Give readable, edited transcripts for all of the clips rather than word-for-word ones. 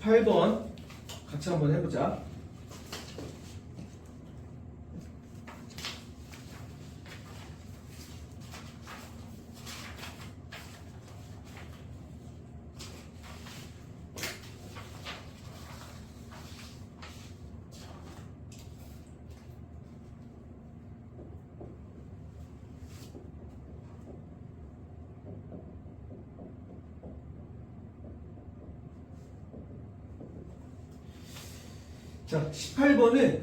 18번 같이 한번 해보자. 자, 18번은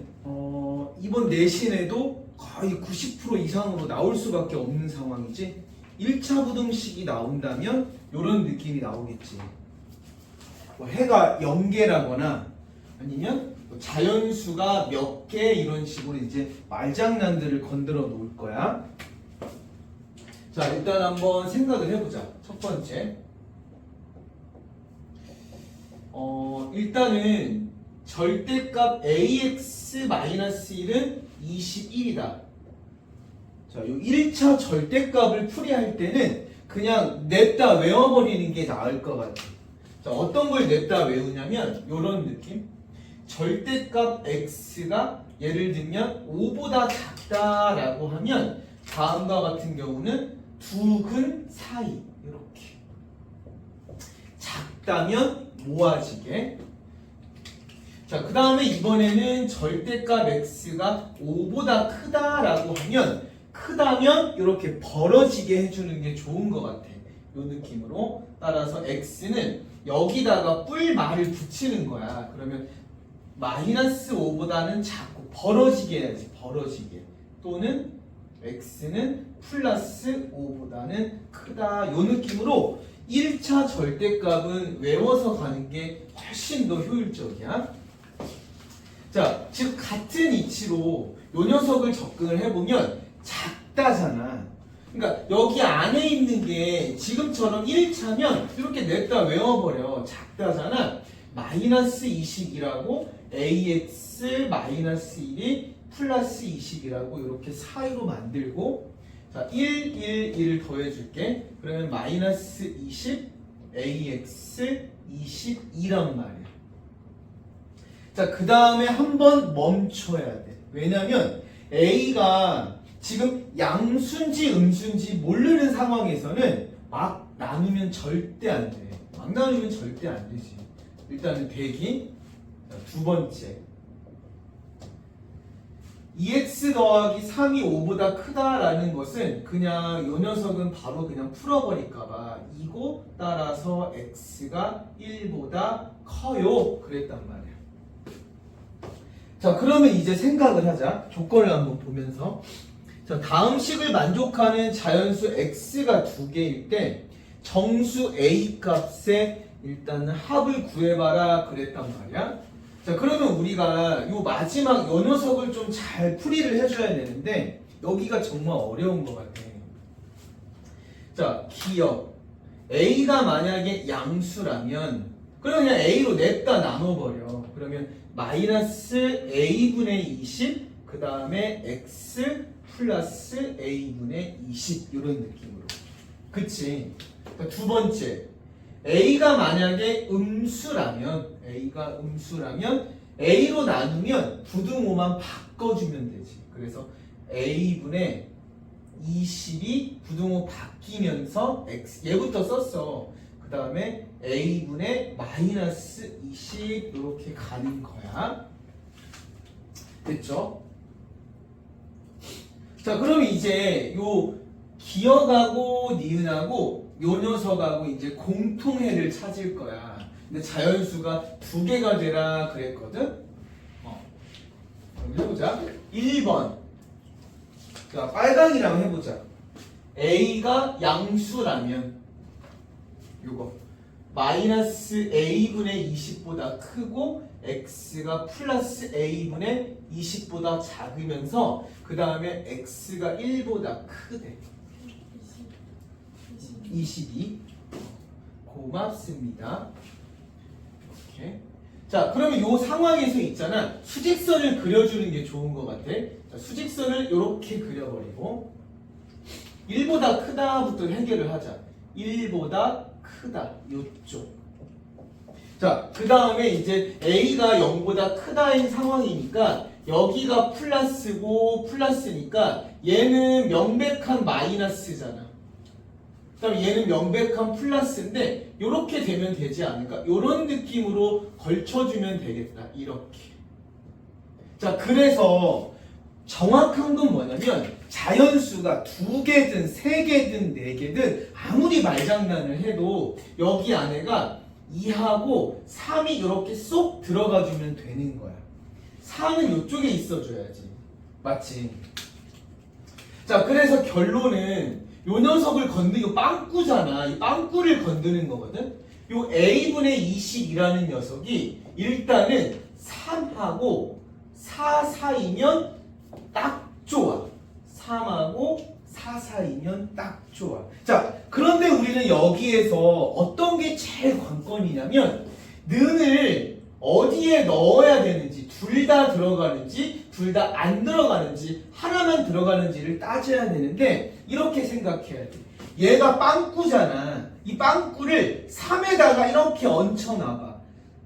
이번 내신에도 거의 90% 이상으로 나올 수밖에 없는 상황이지. 1차 부등식이 나온다면 이런 느낌이 나오겠지. 뭐 해가 0개라거나 아니면 뭐 자연수가 몇 개 이런 식으로 이제 말장난들을 건드려 놓을 거야. 자, 일단 한번 생각을 해보자. 첫 번째. 일단은 절대값 ax-1은 21이다. 자, 이 1차 절대값을 풀이할 때는 그냥 냈다 외워버리는 게 나을 것 같아. 자, 어떤 걸 냈다 외우냐면 이런 느낌. 절대값 x가 예를 들면 5보다 작다라고 하면 다음과 같은 경우는 두 근 사이 이렇게. 작다면 모아지게. 자, 그 다음에 이번에는 절대값 x가 5보다 크다라고 하면 크다면 이렇게 벌어지게 해주는 게 좋은 것 같아. 이 느낌으로. 따라서 x는 여기다가 뿔말을 붙이는 거야. 그러면 마이너스 5보다는 작고 벌어지게 해야지. 벌어지게. 또는 x는 플러스 5보다는 크다. 이 느낌으로 1차 절대값은 외워서 가는 게 훨씬 더 효율적이야. 자, 지금 같은 이치로 요 녀석을 접근을 해보면 작다잖아. 그러니까 여기 안에 있는 게 지금처럼 1차면 이렇게 냈다 외워버려. 작다잖아. 마이너스 20이라고 ax 마이너스 1이 플러스 20이라고 이렇게 사이로 만들고, 자, 1, 1, 1 더해줄게. 그러면 마이너스 20 ax 22란 말이야. 자, 그 다음에 한번 멈춰야 돼. 왜냐면 a가 지금 양수인지 음수인지 모르는 상황에서는 막 나누면 절대 안 돼. 막 나누면 절대 안 되지. 일단은 대기. 자, 두 번째. 2x 더하기 3이 5보다 크다라는 것은 그냥 이 녀석은 바로 그냥 풀어버릴까봐 이고 따라서 x가 1보다 커요. 그랬단 말이야. 자, 그러면 이제 생각을 하자. 조건을 한번 보면서. 자, 다음 식을 만족하는 자연수 x가 두 개일 때 정수 a 값에 일단은 합을 구해봐라 그랬단 말이야. 자, 그러면 우리가 요 마지막 요 녀석을 좀 잘 풀이를 해줘야 되는데 여기가 정말 어려운 것 같아. 자, 기억. a가 만약에 양수라면 그럼 그냥 a로 냈다 나눠버려. 그러면 마이너스 a분의 20 그 다음에 x 플러스 a분의 20 이런 느낌으로. 그치? 그러니까 두 번째. a가 만약에 음수라면 a로 나누면 부등호만 바꿔주면 되지. 그래서 a분의 20이 부등호 바뀌면서 x 얘부터 썼어. 그 다음에 a분의 마이너스 20 이렇게 가는 거야. 됐죠? 자, 그러면 이제 요 기억하고 니은하고 요 녀석하고 이제 공통해를 찾을 거야. 근데 자연수가 두 개가 되라 그랬거든? 그럼 해보자. 1번. 자, 빨강이랑 해보자. a가 양수라면 요거 마이너스 a분의 20보다 크고 x가 플러스 a분의 20보다 작으면서 그 다음에 x가 1보다 크대. 22. 고맙습니다. 이렇게. 자, 그러면 이 상황에서 있잖아. 수직선을 그려주는 게 좋은 것 같아. 자, 수직선을 이렇게 그려버리고 1보다 크다부터 해결을 하자. 1보다 크다. 요쪽. 자, 그 다음에 이제 A가 0보다 크다인 상황이니까 여기가 플러스고 플러스니까 얘는 명백한 마이너스잖아. 그 다음에 얘는 명백한 플러스인데 이렇게 되면 되지 않을까? 이런 느낌으로 걸쳐주면 되겠다. 이렇게. 자, 그래서 정확한 건 뭐냐면 자연수가 2개든 3개든 4개든 아무리 말장난을 해도 여기 안에가 2하고 3이 이렇게 쏙 들어가주면 되는 거야. 3은 이쪽에 있어줘야지. 맞지? 자, 그래서 결론은 요 녀석을 건드리고 빵꾸잖아. 이 빵꾸를 건드는 거거든. 요 A분의 20이라는 녀석이 일단은 3하고 4 사이면 딱 좋아. 3하고 4 사이면 딱 좋아. 자, 그런데 우리는 여기에서 어떤 게 제일 관건이냐면 는을 어디에 넣어야 되는지, 둘 다 들어가는지 둘 다 안 들어가는지 하나만 들어가는지를 따져야 되는데 이렇게 생각해야 돼. 얘가 빵꾸잖아. 이 빵꾸를 3에다가 이렇게 얹혀놔봐.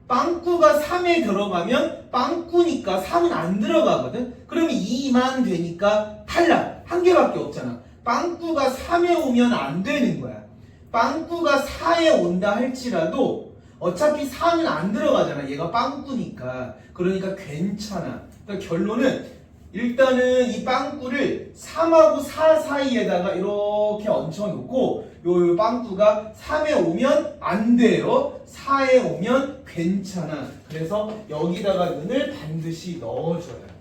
빵꾸가 3에 들어가면 빵꾸니까 3은 안 들어가거든. 그러면 2만 되니까 탈락. 한 개밖에 없잖아. 빵꾸가 3에 오면 안 되는 거야. 빵꾸가 4에 온다 할지라도 어차피 4는 안 들어가잖아. 얘가 빵꾸니까. 그러니까 괜찮아. 그러니까 결론은 일단은 이 빵꾸를 3하고 4 사이에다가 이렇게 얹혀놓고 요 빵꾸가 3에 오면 안 돼요. 4에 오면 괜찮아. 그래서 여기다가 는을 반드시 넣어줘요.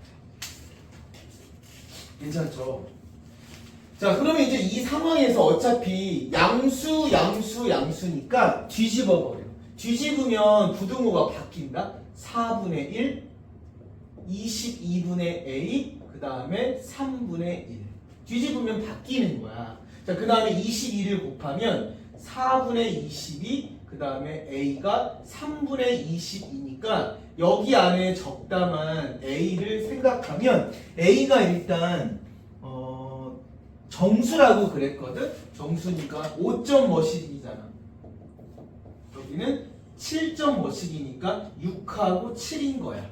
괜찮죠? 자, 그러면 이제 이 상황에서 어차피 양수니까 뒤집어 버려. 뒤집으면 부등호가 바뀐다. 4분의 1, 22분의 A, 그 다음에 3분의 1. 뒤집으면 바뀌는 거야. 자, 그 다음에 22를 곱하면 4분의 22, 그 다음에 A가 3분의 22니까 여기 안에 적당한 A를 생각하면 A가 일단 정수라고 그랬거든? 정수니까 5점 뭐씩이잖아. 여기는 7점 뭐씩이니까 6하고 7인 거야.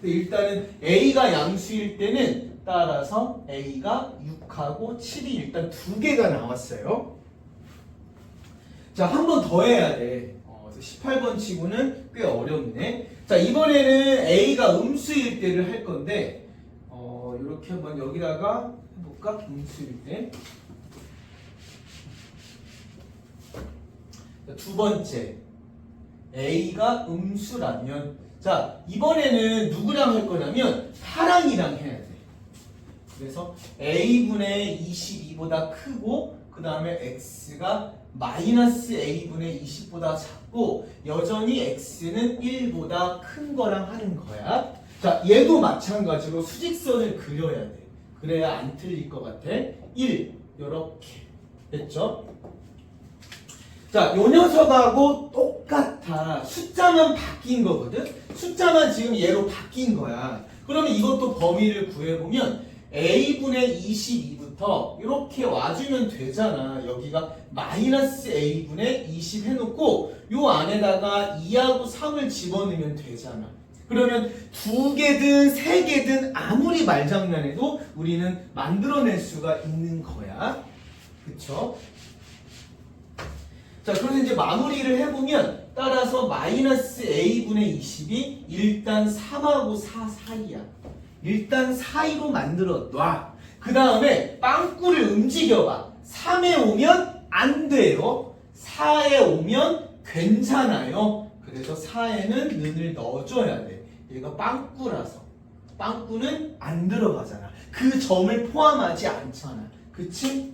일단은 A가 양수일 때는 따라서 A가 6하고 7이 일단 2개가 나왔어요. 자, 한 번 더 해야 돼. 18번 치고는 꽤 어렵네. 자, 이번에는 A가 음수일 때를 할 건데 이렇게 한번 여기다가 해볼까? 음수일 때. 자, 두 번째. A가 음수라면 자, 이번에는 누구랑 할 거냐면 파랑이랑 해야 돼. 그래서 A분의 22보다 크고 그 다음에 X가 마이너스 A분의 20보다 작고 여전히 X는 1보다 큰 거랑 하는 거야. 자, 얘도 마찬가지로 수직선을 그려야 돼. 그래야 안 틀릴 것 같아. 1 요렇게 됐죠? 자, 요 녀석하고 똑같아. 숫자만 바뀐 거거든? 숫자만 지금 얘로 바뀐 거야. 그러면 이것도 범위를 구해보면 A분의 22부터 이렇게 와주면 되잖아. 여기가 마이너스 A분의 20 해놓고 요 안에다가 2하고 3을 집어넣으면 되잖아. 그러면 2개든 3개든 아무리 말장난해도 우리는 만들어낼 수가 있는 거야. 그쵸? 자, 그래서 이제 마무리를 해보면 따라서 마이너스 A분의 20이 일단 3하고 4 사이야. 일단 사이로 만들어 놔. 그 다음에 빵꾸를 움직여봐. 3에 오면 안 돼요. 4에 오면 괜찮아요. 그래서 4에는 는을 넣어줘야 돼. 얘가 빵꾸라서. 빵꾸는 안 들어가잖아. 그 점을 포함하지 않잖아. 그치?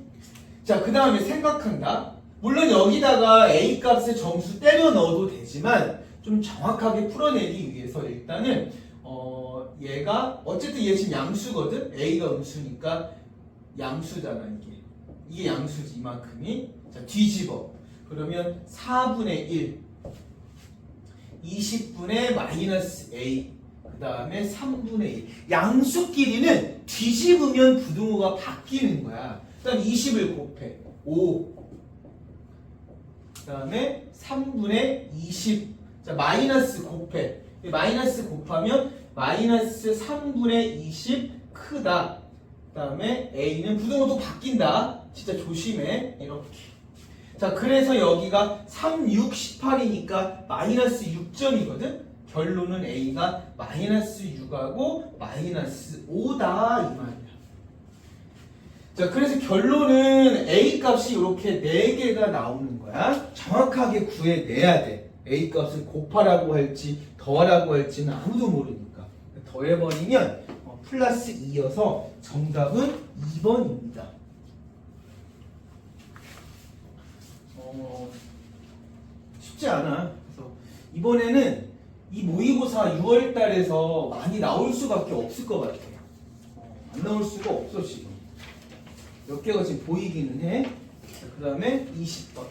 자, 그 다음에 생각한다. 물론 여기다가 A 값의 점수 때려 넣어도 되지만 좀 정확하게 풀어내기 위해서 일단은 얘가 어쨌든 얘 지금 양수거든? A가 음수니까 양수잖아 이게 양수지 이만큼이. 자, 뒤집어. 그러면 4분의 1 20분의 마이너스 A 그 다음에 3분의 1 양수끼리는 뒤집으면 부등호가 바뀌는 거야. 그다음 20을 곱해 5 그 다음에 3분의 20. 자, 마이너스 곱해. 마이너스 곱하면 마이너스 3분의 20 크다. 그 다음에 A는 부등호도 바뀐다. 진짜 조심해. 이렇게. 자, 그래서 여기가 3, 6, 18이니까 마이너스 6점이거든? 결론은 A가 마이너스 6하고 마이너스 5다. 이 말이야. 자, 그래서 결론은 A 값이 이렇게 4개가 나오는 거야. 정확하게 구해내야 돼. A 값을 곱하라고 할지 더하라고 할지는 아무도 모르니까. 더해버리면 플러스 2여서 정답은 2번입니다. 쉽지 않아. 그래서 이번에는 이 모의고사 6월 달에서 많이 나올 수밖에 없을 것 같아. 안 나올 수가 없어 지금. 몇 개가 지금 보이기는 해. 그 다음에 20번.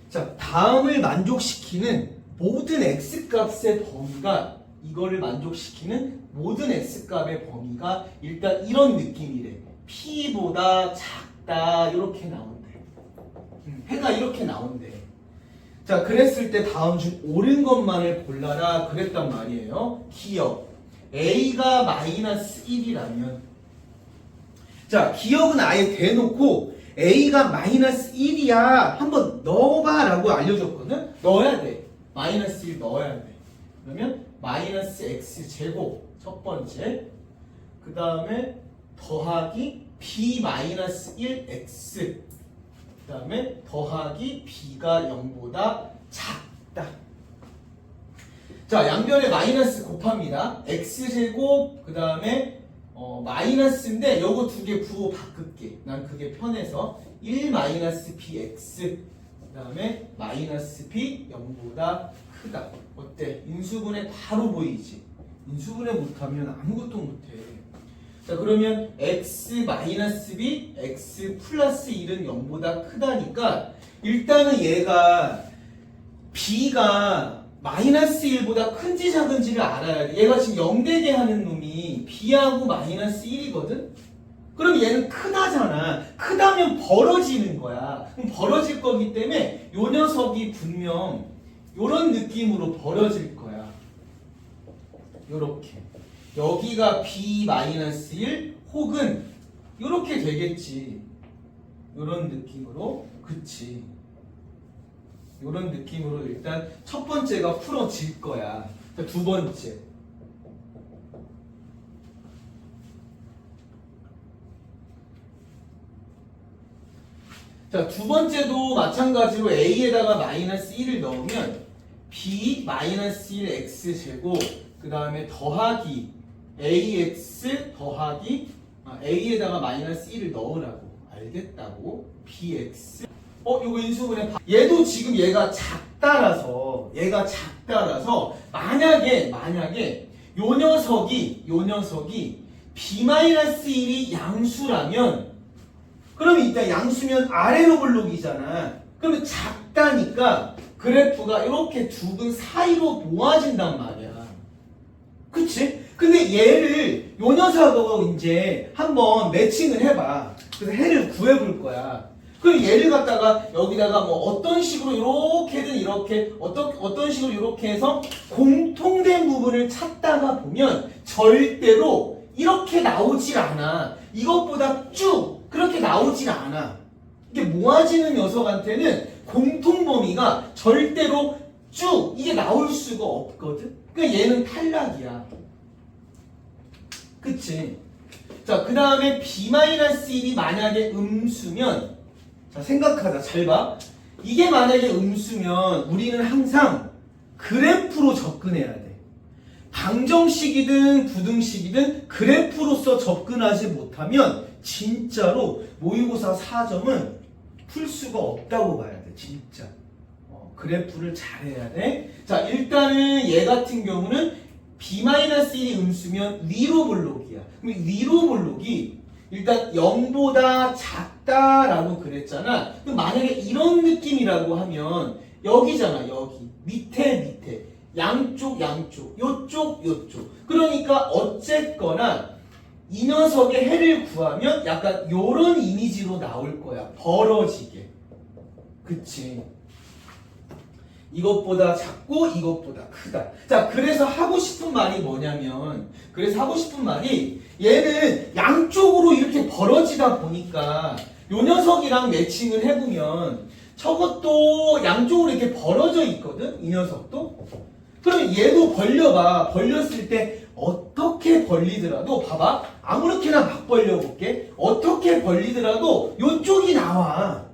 자, 다음을 만족시키는 모든 x값의 범위가 이거를 만족시키는 모든 x값의 범위가 일단 이런 느낌이래. p보다 작다 이렇게 나온대. 해가 이렇게 나온대. 자, 그랬을 때 다음 중 옳은 것만을 골라라 그랬단 말이에요. 기억 a가 마이너스 1이라면 자, 기억은 아예 대놓고 A가 마이너스 1이야. 한번 넣어봐 라고 알려줬거든? 넣어야 돼. 마이너스 1 넣어야 돼. 그러면 마이너스 x제곱 첫 번째. 그 다음에 더하기 b 마이너스 1x. 그 다음에 더하기 b가 0보다 작다. 자, 양변에 마이너스 곱합니다. x제곱 그 다음에 마이너스인데 요거 두 개 부호 바꿀게. 난 그게 편해서 1 마이너스 bx 그 다음에 마이너스 b 0보다 크다. 어때? 인수분해 바로 보이지? 인수분해 못하면 아무것도 못해. 자, 그러면 x 마이너스 b x 플러스 1은 0보다 크다니까 일단은 얘가 b가 마이너스 1보다 큰지 작은지를 알아야 돼. 얘가 지금 0되게 하는 놈이 b하고 마이너스 1이거든? 그럼 얘는 크다잖아. 크다면 벌어지는 거야. 그럼 벌어질 거기 때문에 요 녀석이 분명 요런 느낌으로 벌어질 거야. 요렇게. 여기가 b 마이너스 1 혹은 요렇게 되겠지. 요런 느낌으로. 그치. 요런 느낌으로 일단 첫 번째가 풀어질 거야. 두 번째. 자, 두 번째도 마찬가지로 a에다가 마이너스 1을 넣으면 b 마이너스 1 x제곱 그 다음에 더하기 ax 더하기 a에다가 마이너스 1을 넣으라고. 알겠다고? bx 요거 인수분해. 얘도 지금 얘가 작다라서 만약에 요 녀석이 b-1이 양수라면 그럼 이따 양수면 아래로 블록이잖아. 그러면 작다니까 그래프가 이렇게 두 근 사이로 모아진단 말이야. 그치? 근데 얘를 요 녀석하고 이제 한번 매칭을 해봐. 그래서 해를 구해볼 거야. 그럼 얘를 갖다가 여기다가 뭐 어떤 식으로 이렇게든 이렇게 어떤 식으로 이렇게 해서 공통된 부분을 찾다가 보면 절대로 이렇게 나오질 않아. 이것보다 쭉 그렇게 나오질 않아. 이게 모아지는 녀석한테는 공통 범위가 절대로 쭉 이게 나올 수가 없거든. 그러니까 얘는 탈락이야. 그치? 자, 그 다음에 b-1이 만약에 음수면 자, 생각하자. 잘 봐. 이게 만약에 음수면 우리는 항상 그래프로 접근해야 돼. 방정식이든 부등식이든 그래프로서 접근하지 못하면 진짜로 모의고사 4점은 풀 수가 없다고 봐야 돼. 진짜. 그래프를 잘해야 돼. 자, 일단은 얘 같은 경우는 B-1이 음수면 위로 볼록이야. 그럼 위로 볼록이 일단 0보다 작다라고 그랬잖아. 그럼 만약에 이런 느낌이라고 하면 여기잖아. 여기. 밑에. 양쪽. 요쪽. 그러니까 어쨌거나 이 녀석의 해를 구하면 약간 요런 이미지로 나올 거야. 벌어지게. 그치? 이것보다 작고 이것보다 크다. 자, 그래서 하고 싶은 말이 뭐냐면, 얘는 양쪽으로 이렇게 벌어지다 보니까 요 녀석이랑 매칭을 해보면 저것도 양쪽으로 이렇게 벌어져 있거든? 이 녀석도? 그럼 얘도 벌려봐. 벌렸을 때 어떻게 벌리더라도, 봐봐. 아무렇게나 막 벌려볼게. 어떻게 벌리더라도 요쪽이 나와.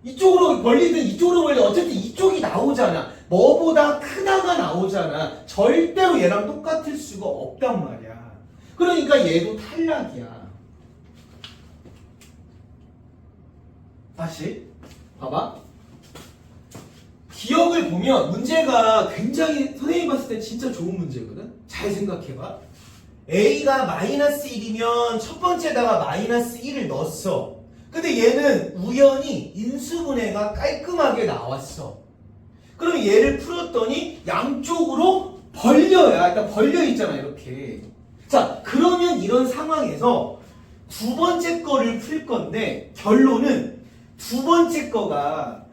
이쪽으로 벌리든 이쪽으로 벌리든 어쨌든 이쪽이 나오잖아. 뭐보다 크다가 나오잖아. 절대로 얘랑 똑같을 수가 없단 말이야. 그러니까 얘도 탈락이야. 다시 봐봐. 기억을 보면 문제가 굉장히 선생님이 봤을 때 진짜 좋은 문제거든. 잘 생각해봐. A가 마이너스 1이면 첫 번째다가 마이너스 1을 넣었어. 근데 얘는 우연히 인수분해가 깔끔하게 나왔어. 그럼 얘를 풀었더니 양쪽으로 벌려야, 일단 벌려 있잖아, 이렇게. 자, 그러면 이런 상황에서 두 번째 거를 풀 건데 결론은 두 번째 거가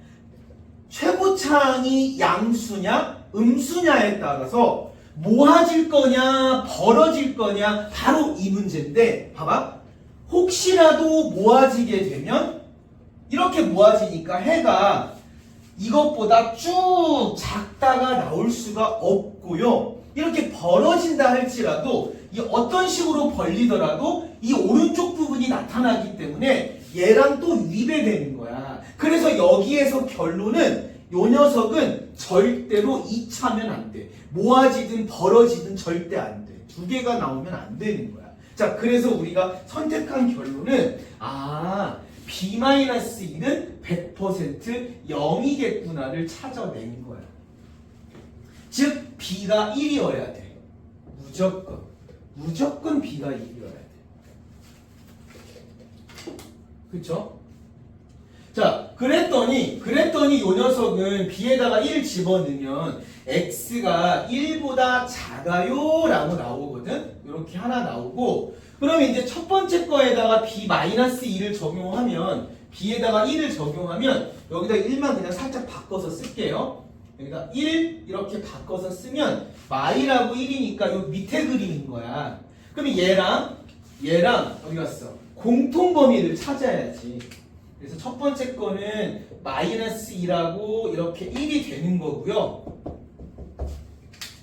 최고차항이 양수냐 음수냐에 따라서 모아질 거냐 벌어질 거냐 바로 이 문제인데, 봐봐. 혹시라도 모아지게 되면 이렇게 모아지니까 해가 이것보다 쭉 작다가 나올 수가 없고요. 이렇게 벌어진다 할지라도 이 어떤 식으로 벌리더라도 이 오른쪽 부분이 나타나기 때문에 얘랑 또 위배되는 거야. 그래서 여기에서 결론은 요 녀석은 절대로 2차면 안 돼. 모아지든 벌어지든 절대 안 돼. 두 개가 나오면 안 되는 거야. 자, 그래서 우리가 선택한 결론은 B-1은 100% 0이겠구나를 찾아낸 거야. 즉 B가 1이어야 돼. 무조건 B가 1이어야 돼. 그쵸? 자, 그랬더니 요 녀석은 B에다가 1 집어넣으면 X가 1보다 작아요 라고 나오거든. 이렇게 하나 나오고, 그러면 이제 첫 번째 거에다가 B-2를 적용하면, B에다가 1을 적용하면 여기다 1만 그냥 살짝 바꿔서 쓸게요. 여기다 1 이렇게 바꿔서 쓰면 마이라고 1이니까 요 밑에 그림인 거야. 그러면 얘랑 어디 갔어? 공통 범위를 찾아야지. 그래서 첫 번째 거는 -2라고 이렇게 1이 되는 거고요.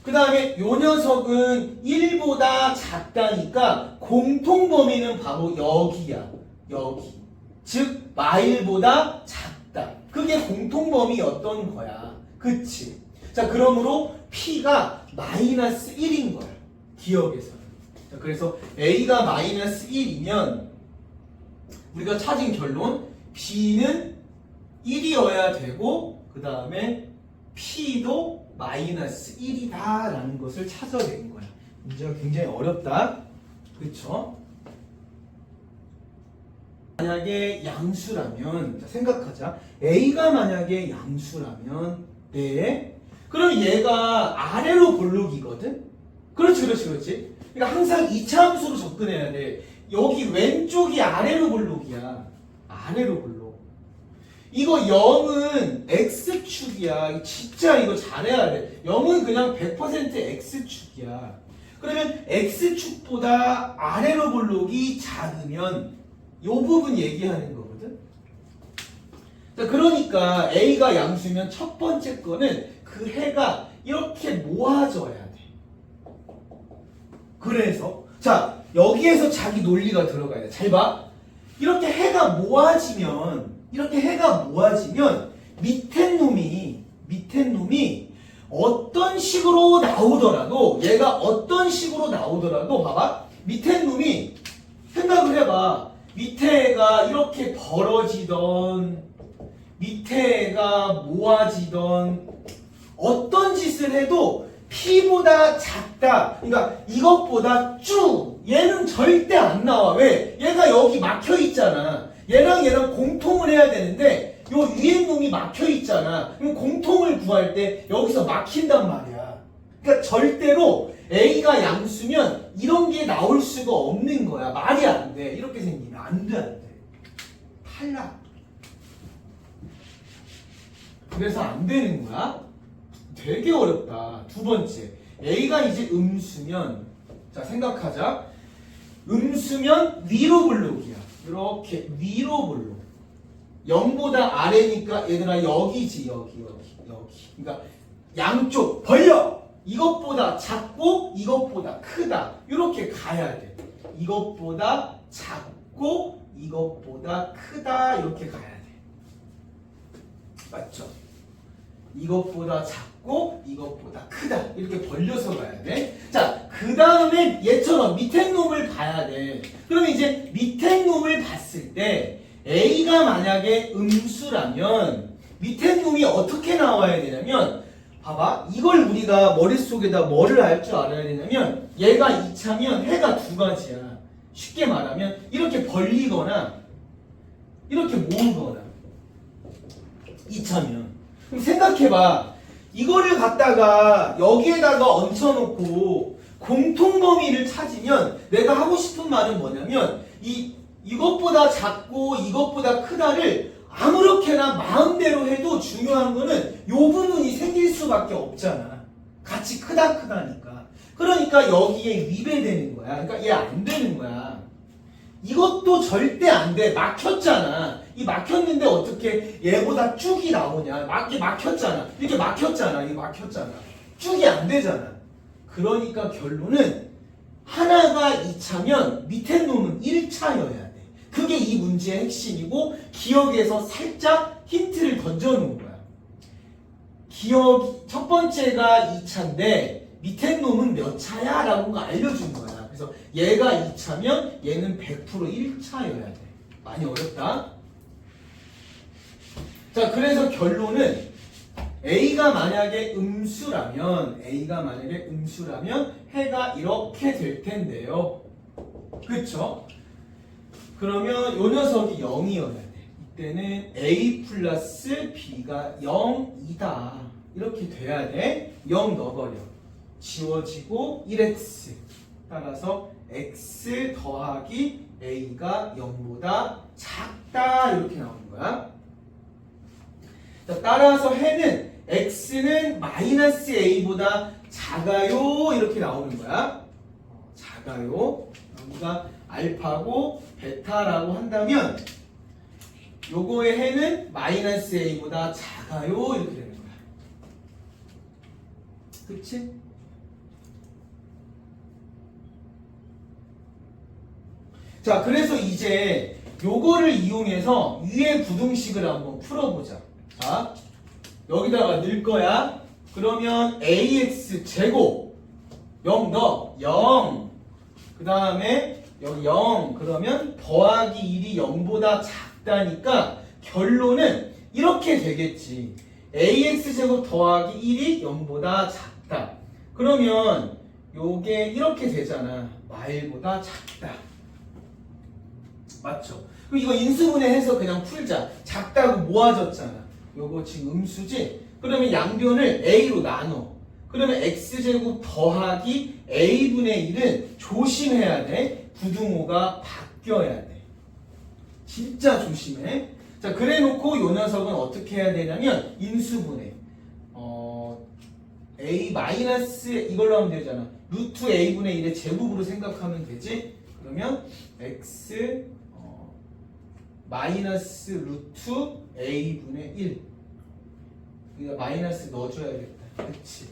그 다음에 요 녀석은 1보다 작다니까 공통 범위는 바로 여기야. 여기. 즉 마일보다 작다. 그게 공통 범위였던 거야. 그치? 자, 그러므로 P가 -1인 거야. 기억에서는. 자, 그래서 A가 -1이면 우리가 찾은 결론 B는 1이어야 되고, 그 다음에 P도 -1이다 라는 것을 찾아낸 거야. 문제가 굉장히 어렵다. 그쵸? 만약에 양수라면, 자, 생각하자. A가 만약에 양수라면, 네. 그럼 얘가 아래로 볼록이거든? 그렇지. 그러니까 항상 2차 함수로 접근해야 돼. 여기 왼쪽이 아래로 볼록이야. 아래로 볼록. 이거 0은 X축이야. 진짜 이거 잘해야 돼. 0은 그냥 100% X축이야. 그러면 X축보다 아래로 볼록이 작으면 요 부분 얘기하는 거거든. 자, 그러니까 A가 양수면 첫 번째 거는 그 해가 이렇게 모아져야 돼. 그래서 자, 여기에서 자기 논리가 들어가야 돼. 잘 봐. 이렇게 해가 모아지면 이렇게 해가 모아지면 밑에 놈이 어떤 식으로 나오더라도 얘가 어떤 식으로 나오더라도 봐봐 밑에 놈이 생각을 해봐 밑에 애가 이렇게 벌어지던 밑에 애가 모아지던 어떤 짓을 해도 P보다 작다 그러니까 이것보다 쭉 얘는 절대 안 나와 왜? 얘가 여기 막혀 있잖아 얘랑 공통을 해야 되는데 요 위에 놈이 막혀 있잖아 그럼 공통을 구할 때 여기서 막힌단 말이야 그러니까 절대로 A가 양수면 이런 게 나올 수가 없는 거야 말이 안 돼 이렇게 생기면 안 돼 탈락 그래서 안 되는 거야 되게 어렵다 두 번째 A가 이제 음수면 자 생각하자 음수면 위로 블록이야 이렇게 위로 블록 0보다 아래니까 얘들아 여기지 여기 그러니까 양쪽 벌려 이것보다 작고 이것보다 크다 이렇게 가야 돼 이것보다 작고 이것보다 크다 이렇게 가야 돼 맞죠? 이것보다 작고 이것보다 크다 이렇게 벌려서 가야 돼. 자, 그 다음에 얘처럼 밑에 놈을 봐야 돼. 그러면 이제 밑에 놈을 봤을 때 A가 만약에 음수라면 밑에 놈이 어떻게 나와야 되냐면 봐봐 이걸 우리가 머릿속에다 뭐를 알 줄 알아야 되냐면 얘가 2차면 해가 두 가지야. 쉽게 말하면 이렇게 벌리거나 이렇게 모으거나 2차면 그럼 생각해봐 이거를 갖다가 여기에다가 얹혀놓고 공통범위를 찾으면 내가 하고 싶은 말은 뭐냐면 이것보다 작고 이것보다 크다를 아무렇게나 마음대로 해도 중요한 거는 요 부분이 생길 수밖에 없잖아 같이 크다니까 그러니까 여기에 위배되는 거야 그러니까 얘 안 되는 거야 이것도 절대 안 돼 막혔잖아 이 막혔는데 어떻게 얘보다 쭉이 나오냐 이게 막혔잖아 이게 막혔잖아 쭉이 안 되잖아 그러니까 결론은 하나가 2차면 밑에 놈은 1차여야 돼 그게 이 문제의 핵심이고 기억에서 살짝 힌트를 던져놓은 거야 기억 첫 번째가 2차인데 밑에 놈은 몇 차야? 라고 알려준 거야 그래서 얘가 2차면 얘는 100% 1차여야 돼 많이 어렵다 자 그래서 결론은 A가 만약에 음수라면 해가 이렇게 될 텐데요 그쵸? 그러면 요 녀석이 0이어야 돼 이때는 A 플러스 B가 0이다 이렇게 돼야 돼 0 넣어버려 지워지고 1x 따라서 x 더하기 A가 0보다 작다 이렇게 나오는 거야 자, 따라서 해는 x는 마이너스 a보다 작아요 이렇게 나오는 거야 작아요 여기가 알파고 베타라고 한다면 요거의 해는 마이너스 a보다 작아요 이렇게 되는 거야 그치? 자 그래서 이제 요거를 이용해서 위의 부등식을 한번 풀어보자 자, 여기다가 넣을 거야. 그러면 ax 제곱 0 넣어. 0. 그 다음에 여기 0. 그러면 더하기 1이 0보다 작다니까 결론은 이렇게 되겠지. ax 제곱 더하기 1이 0보다 작다. 그러면 요게 이렇게 되잖아. 마일보다 작다. 맞죠? 그럼 이거 인수분해해서 그냥 풀자. 작다고 모아졌잖아. 요거 지금 음수지? 그러면 양변을 a로 나눠. 그러면 x제곱 더하기 a분의 1은 조심해야 돼. 부등호가 바뀌어야 돼. 진짜 조심해. 자, 그래 놓고 요 녀석은 어떻게 해야 되냐면 인수분해. a 마이너스 이걸로 하면 되잖아. 루트 a분의 1의 제곱으로 생각하면 되지? 그러면 x 마이너스 루트 a분의 1 우리가 마이너스 넣어줘야겠다 그치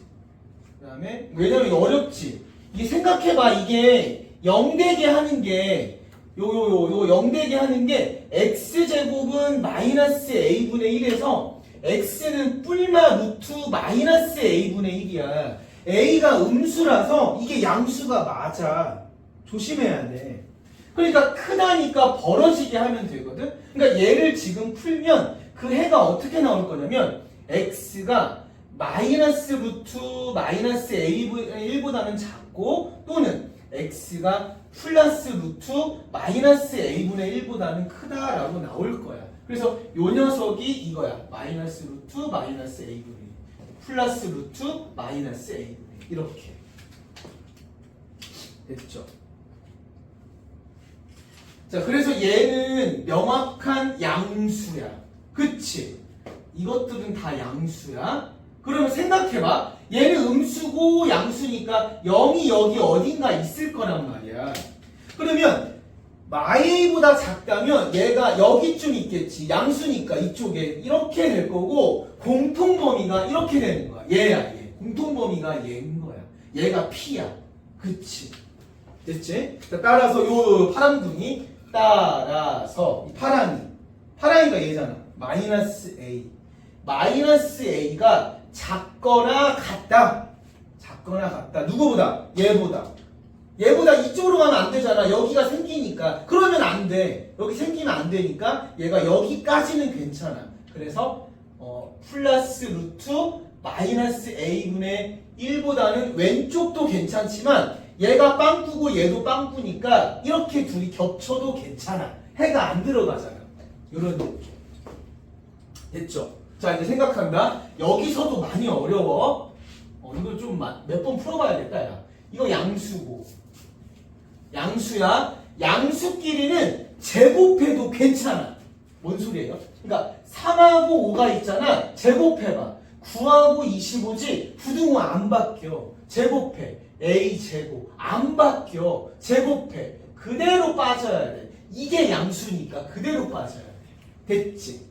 그 다음에 왜냐면 이거 어렵지 이게 생각해봐 이게 0 되게 하는 게 요 0 되게 하는 게 x제곱은 마이너스 a분의 1에서 x는 뿔마 루트 마이너스 a분의 1이야. a가 음수라서 이게 양수가 맞아. 조심해야 돼. 그러니까 크다니까 벌어지게 하면 되거든. 그러니까 얘를 지금 풀면 그 해가 어떻게 나올 거냐면 x가 마이너스 루트 마이너스 a분의 1보다는 작고 또는 x가 플러스 루트 마이너스 a분의 1보다는 크다라고 나올 거야. 그래서 요 녀석이 이거야. 마이너스 루트 마이너스 a분의 1 플러스 루트 마이너스 a분의 1 이렇게 됐죠? 자, 그래서 얘는 명확한 양수야. 그치? 이것들은 다 양수야. 그러면 생각해봐. 얘는 음수고 양수니까 0이 여기 어딘가 있을 거란 말이야. 그러면 a보다 작다면 얘가 여기쯤 있겠지. 양수니까 이쪽에 이렇게 될 거고 공통범위가 이렇게 되는 거야. 얘야 얘. 공통범위가 얘인 거야. 얘가 p야. 그치? 됐지? 따라서 요 파란둥이 따라서 파랑이가 얘잖아. 마이너스 a. 마이너스 a가 작거나 같다. 작거나 같다. 누구보다? 얘보다 이쪽으로 가면 안 되잖아. 여기가 생기니까. 그러면 안 돼. 여기 생기면 안 되니까 얘가 여기까지는 괜찮아. 그래서 플러스 루트 마이너스 a분의 1보다는 왼쪽도 괜찮지만 얘가 빵꾸고 얘도 빵꾸니까 이렇게 둘이 겹쳐도 괜찮아. 해가 안 들어가잖아. 이런 느낌. 됐죠? 자, 이제 생각한다. 여기서도 많이 어려워. 이거 좀 몇 번 풀어봐야겠다, 야. 이거 양수고. 양수야. 양수끼리는 제곱해도 괜찮아. 뭔 소리예요? 그러니까 3하고 5가 있잖아. 제곱해봐. 9하고 25지 부등호 안 바뀌어. 제곱해. a제곱 안 바뀌어. 제곱해. 그대로 빠져야 돼. 이게 양수니까 그대로 빠져야 돼. 됐지?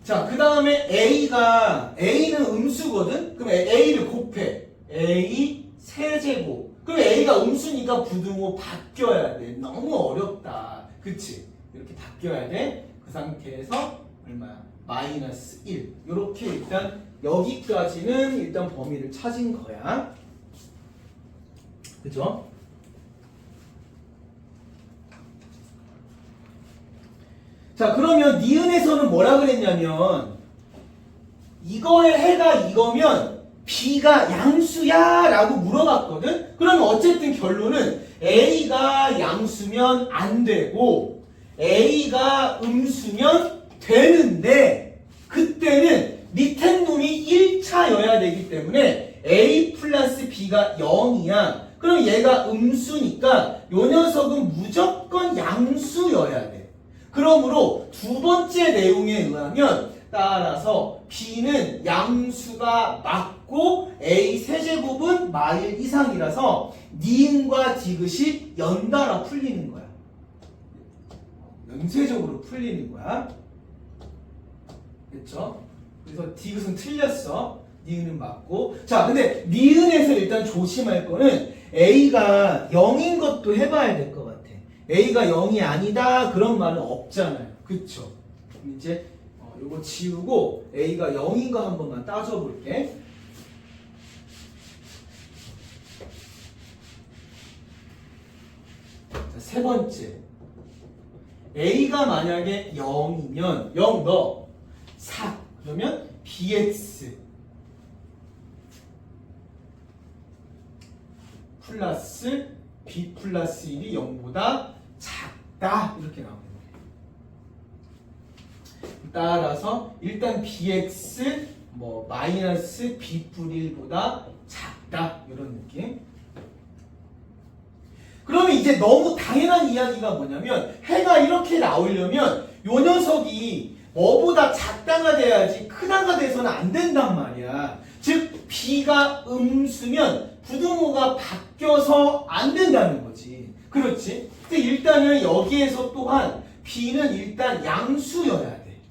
자, 그 다음에 a는 음수거든? 그럼 a를 곱해. a 세제곱. 그럼 a가 음수니까 부등호 바뀌어야 돼. 너무 어렵다. 그치? 이렇게 바뀌어야 돼. 그 상태에서 얼마야? 마이너스 1. 이렇게 일단 여기까지는 일단 범위를 찾은 거야. 그죠? 자, 그러면 니은에서는 뭐라 그랬냐면 이거의 해가 이거면 b가 양수야 라고 물어봤거든? 그러면 어쨌든 결론은 a가 양수면 안 되고 a가 음수면 되는데 그때는 밑에 놈이 1차여야 되기 때문에 a 플러스 b가 0이야. 그럼 얘가 음수니까 요 녀석은 무조건 양수여야 돼. 그러므로 두 번째 내용에 의하면 따라서 b는 양수가 맞고 a 세제곱은 마일 이상이라서 니은과 디귿이 연달아 풀리는 거야. 연쇄적으로 풀리는 거야. 됐죠? 그래서 디귿은 틀렸어. 니은은 맞고. 자, 근데 니은에서 일단 조심할 거는 a가 0인 것도 해봐야 될 것 같아. a가 0이 아니다 그런 말은 없잖아요. 그쵸? 그럼 이제 요거 지우고 a가 0인 거 한 번만 따져볼게. 자, 세 번째. a가 만약에 0이면 0 넣어. 4. 그러면 bx 플러스 b 플러스 1이 0보다 작다 이렇게 나옵니다. 따라서 일단 bx 마이너스 b 뿔 1보다 작다 이런 느낌. 그러면 이제 너무 당연한 이야기가 뭐냐면 해가 이렇게 나오려면 요 녀석이 뭐보다 작다가 돼야지 크다가 돼서는 안 된단 말이야. 즉 b가 음수면 부등호가 바뀌어서 안 된다는 거지. 그렇지? 근데 일단은 여기에서 또한 b는 일단 양수여야 돼.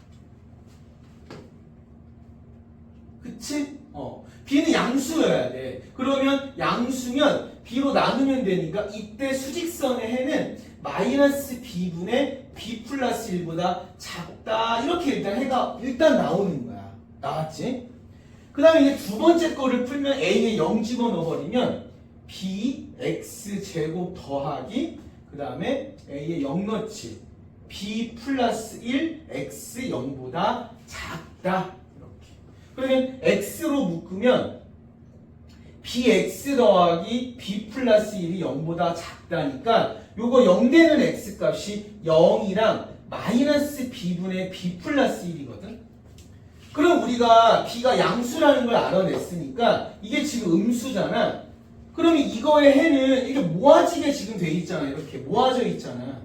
그치? b는 양수여야 돼. 그러면 양수면 b로 나누면 되니까 이때 수직선의 해는 마이너스 b분의 b 플러스 1보다 작다. 이렇게 일단 해가 일단 나오는 거야. 나왔지? 그 다음에 이제 두 번째 거를 풀면 a에 0 집어넣어버리면 bx 제곱 더하기 그 다음에 a에 0 넣지. b 플러스 1 x 0보다 작다. 이렇게. 그러면 x로 묶으면 bx 더하기 b 플러스 1이 0보다 작다니까 요거 0 되는 x 값이 0이랑 마이너스 b분의 b 플러스 1이거든. 그럼 우리가 b가 양수라는 걸 알아냈으니까 이게 지금 음수잖아. 그러면 이거의 해는 이게 모아지게 지금 돼 있잖아. 이렇게 모아져 있잖아.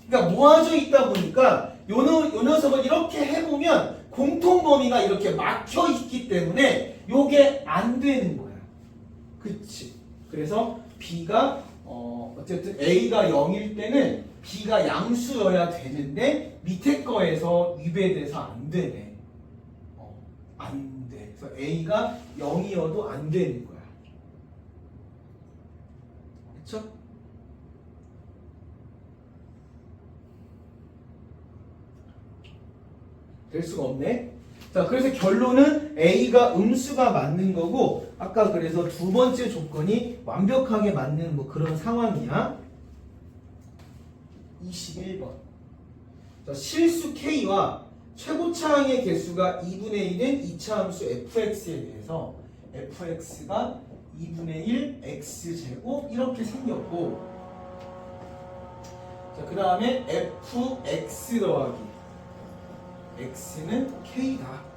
그러니까 모아져 있다 보니까 요 녀석을 이렇게 해보면 공통 범위가 이렇게 막혀 있기 때문에 요게 안 되는 거야. 그치? 그래서 b가 어쨌든 a가 0일 때는 b가 양수여야 되는데 밑에 거에서 위배돼서 안 되네. 안 돼. 그래서 a가 0이어도 안 되는 거야. 그쵸? 될 수가 없네. 자, 그래서 결론은 A가 음수가 맞는 거고, 아까 그래서 두 번째 조건이 완벽하게 맞는 뭐 그런 상황이야. 21번. 자, 실수 K와 최고차항의 개수가 2분의 1인 2차 함수 fx에 대해서 fx가 2분의 1 x제곱 이렇게 생겼고, 자, 그 다음에 fx 더하기 x는 k다.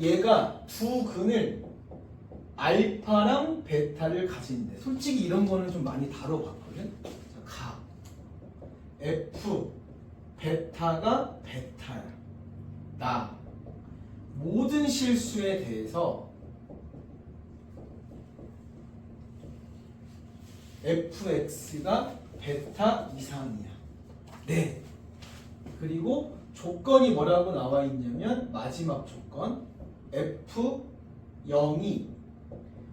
얘가 두 근을 알파랑 베타를 가진대. 솔직히 이런 거는 좀 많이 다뤄봤거든. 자, 가 f 베타가 베타야. 나 모든 실수에 대해서 fx가 베타 이상이야. 네. 그리고 조건이 뭐라고 나와 있냐면 마지막 조건 f0이